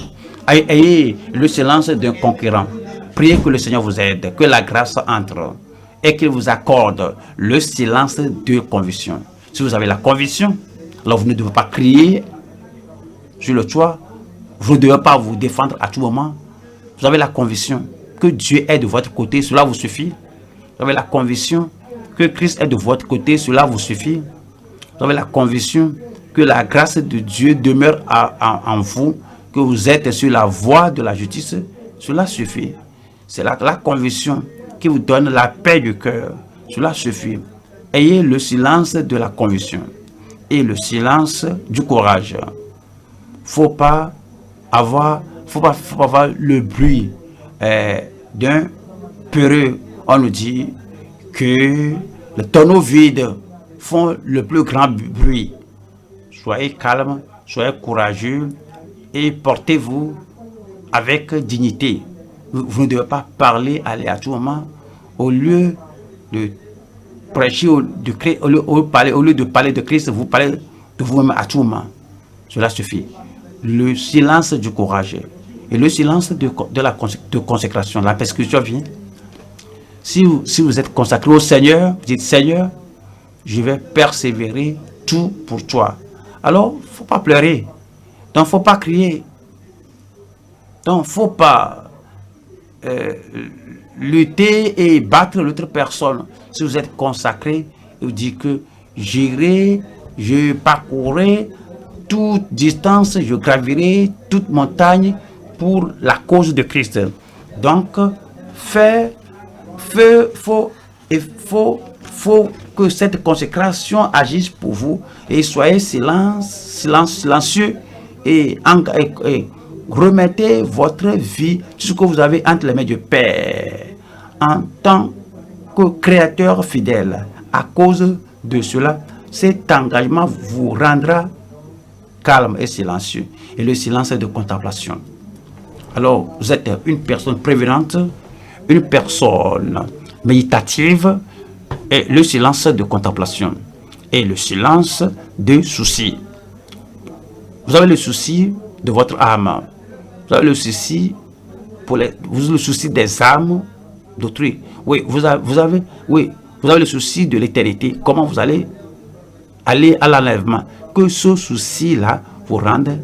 Ayez le silence d'un conquérant. Priez que le Seigneur vous aide, que la grâce entre et qu'il vous accorde le silence de conviction. Si vous avez la conviction, alors vous ne devez pas crier sur le toit, vous ne devez pas vous défendre à tout moment. Vous avez la conviction que Dieu est de votre côté, cela vous suffit. Vous avez la conviction que Christ est de votre côté, cela vous suffit. Vous avez la conviction que la grâce de Dieu demeure en vous, que vous êtes sur la voie de la justice, cela suffit. C'est la conviction qui vous donne la paix du cœur, cela suffit. Ayez le silence de la conviction et le silence du courage. Faut pas avoir le bruit d'un peureux. On nous dit que les tonneaux vides font le plus grand bruit. Soyez calme, soyez courageux et portez-vous avec dignité. Vous ne devez pas parler aléatoirement au lieu de prêcher, au lieu de parler de Christ, vous parlez de vous-même à tout moment. Cela suffit. Le silence du courage et le silence de consécration. La persécution vient. Si vous êtes consacré au Seigneur, vous dites Seigneur, je vais persévérer tout pour toi. Alors, il ne faut pas pleurer. Donc, il ne faut pas crier. Donc, il ne faut pas lutter et battre l'autre personne. Si vous êtes consacré, vous dites que j'irai, je parcourrai toute distance, je gravirai toute montagne pour la cause de Christ. Donc, il faut que cette consécration agisse pour vous et soyez silencieux et remettez votre vie, tout ce que vous avez entre les mains du Père, en tant que créateur fidèle. À cause de cela, cet engagement vous rendra calme et silencieux. Et le silence de contemplation. Alors, vous êtes une personne prévenante, une personne méditative, et le silence de contemplation. Et le silence de souci. Vous avez le souci de votre âme. Vous avez le souci le souci des âmes d'autrui. Oui, vous avez le souci de l'éternité. Comment vous allez aller à l'enlèvement? Que ce souci-là vous rende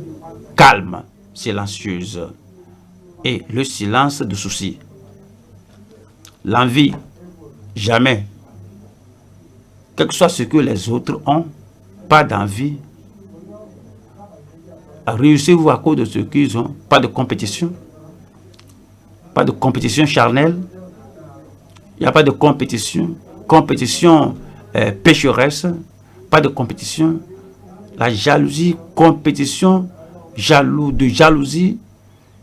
calme, silencieuse. Et le silence de souci. L'envie, jamais. Quel que soit ce que les autres ont, pas d'envie. Réussissez-vous à cause de ce qu'ils ont? Pas de compétition. Pas de compétition charnelle. Il n'y a pas de compétition. Compétition pécheresse. Pas de compétition. La jalousie, compétition, de jalousie.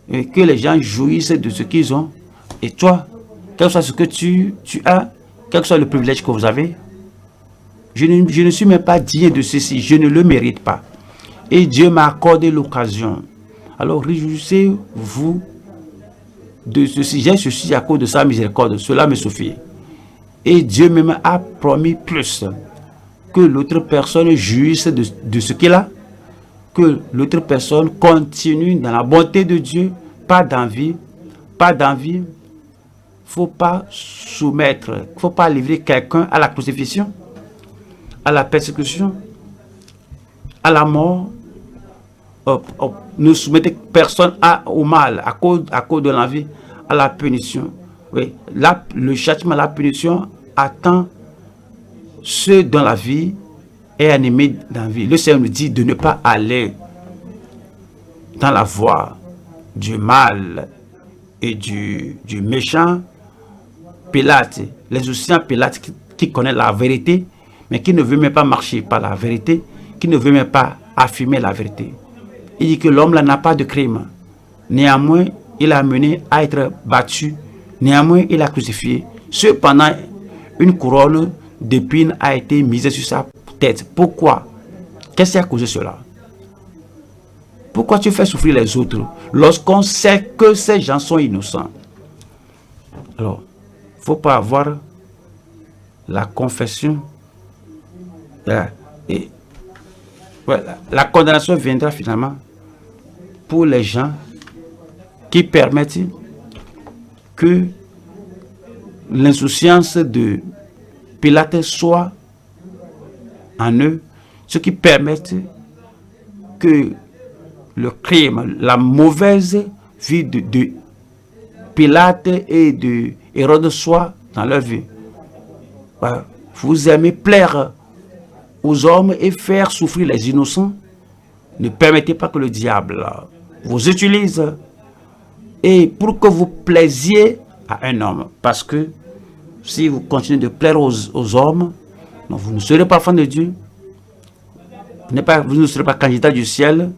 Et que les gens jouissent de ce qu'ils ont. Et toi, quel que soit ce que tu as, quel que soit le privilège que vous avez, je ne suis même pas digne de ceci. Je ne le mérite pas. Et Dieu m'a accordé l'occasion. Alors réjouissez-vous de ceci. J'ai ceci à cause de sa miséricorde. Cela me suffit. Et Dieu même a promis plus. Que l'autre personne jouisse de ce qu'il a. Que l'autre personne continue dans la bonté de Dieu. Pas d'envie. Pas d'envie. Il ne faut pas soumettre. Il ne faut pas livrer quelqu'un à la crucifixion. À la persécution. À la mort. Ne soumettez personne au mal à cause de l'envie, à la punition. Oui, le châtiment, la punition attend ceux dont la vie est animée d'envie. Le Seigneur nous dit de ne pas aller dans la voie du mal et du méchant. Pilate, les océans Pilate qui connaît la vérité, mais qui ne veut même pas marcher par la vérité, qui ne veut même pas affirmer la vérité. Il dit que l'homme là n'a pas de crime. Néanmoins, il a amené à être battu. Néanmoins, il a crucifié. Cependant, une couronne d'épines a été mise sur sa tête. Pourquoi? Qu'est-ce qui a causé cela? Pourquoi tu fais souffrir les autres lorsqu'on sait que ces gens sont innocents? Alors, il ne faut pas avoir la confession. Et voilà, la condamnation viendra finalement pour les gens qui permettent que l'insouciance de Pilate soit en eux, ce qui permettent que le crime, la mauvaise vie de Pilate et de Hérode soit dans leur vie. Vous aimez plaire aux hommes et faire souffrir les innocents. Ne permettez pas que le diable vous utilise et pour que vous plaisiez à un homme. Parce que si vous continuez de plaire aux hommes, non, vous ne serez pas enfant de Dieu. Vous ne serez pas candidat du ciel.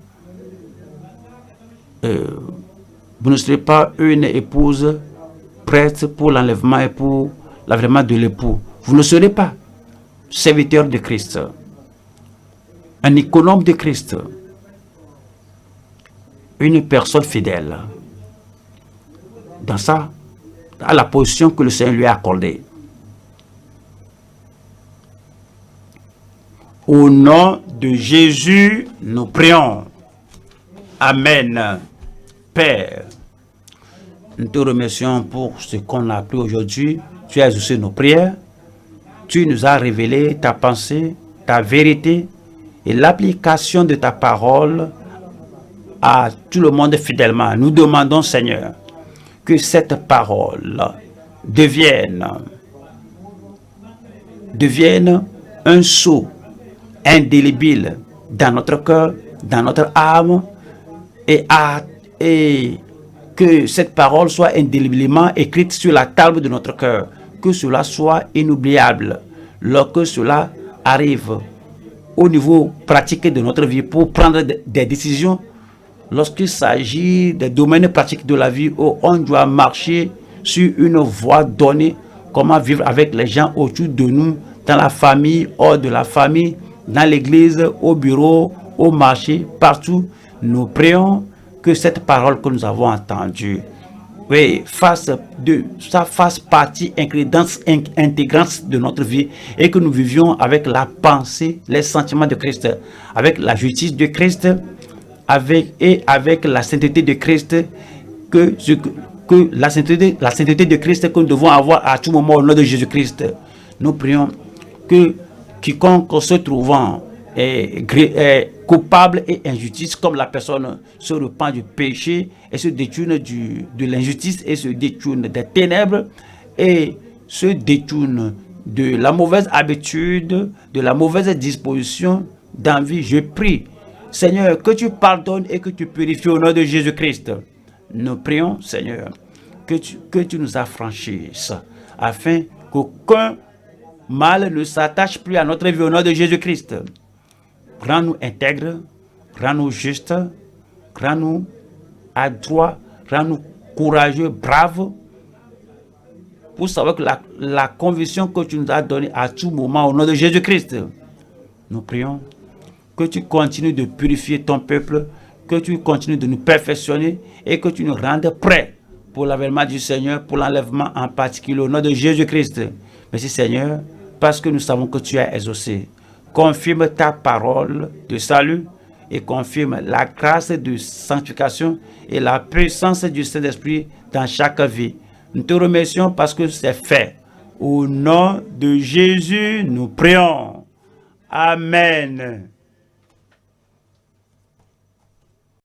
Vous ne serez pas une épouse prête pour l'enlèvement et pour l'enlèvement de l'époux. Vous ne serez pas serviteur de Christ, un économe de Christ, une personne fidèle dans la position que le Seigneur lui a accordée. Au nom de Jésus, nous prions. Amen. Père, nous te remercions pour ce qu'on a appris aujourd'hui. Tu as exaucé nos prières. Tu nous as révélé ta pensée, ta vérité et l'application de ta parole à tout le monde fidèlement. Nous demandons, Seigneur, que cette parole devienne un sceau indélébile dans notre cœur, dans notre âme, et que cette parole soit indéléblement écrite sur la table de notre cœur, que cela soit inoubliable lorsque cela arrive au niveau pratique de notre vie pour prendre des décisions. Lorsqu'il s'agit des domaines pratiques de la vie où on doit marcher sur une voie donnée, comment vivre avec les gens autour de nous, dans la famille, hors de la famille, dans l'église, au bureau, au marché, partout, nous prions que cette parole que nous avons entendue, ça fasse partie intégrante de notre vie et que nous vivions avec la pensée, les sentiments de Christ, avec la justice de Christ, avec la sainteté de Christ que la sainteté de Christ que nous devons avoir à tout moment au nom de Jésus-Christ. Nous prions que quiconque se trouvant est coupable et injustice, comme la personne se repent du péché et se détourne de l'injustice et se détourne des ténèbres et se détourne de la mauvaise habitude, de la mauvaise disposition d'envie. Je prie, Seigneur, que tu pardonnes et que tu purifies au nom de Jésus-Christ. Nous prions, Seigneur, que tu nous affranchisses afin qu'aucun mal ne s'attache plus à notre vie au nom de Jésus-Christ. Rends-nous intègres, rends-nous justes, rends-nous adroits, rends-nous courageux, braves, pour savoir que la conviction que tu nous as donnée à tout moment au nom de Jésus-Christ. Nous prions que tu continues de purifier ton peuple, que tu continues de nous perfectionner et que tu nous rendes prêts pour l'avènement du Seigneur, pour l'enlèvement en particulier au nom de Jésus-Christ. Merci Seigneur, parce que nous savons que tu as exaucé. Confirme ta parole de salut et confirme la grâce de sanctification et la puissance du Saint-Esprit dans chaque vie. Nous te remercions parce que c'est fait. Au nom de Jésus, nous prions. Amen.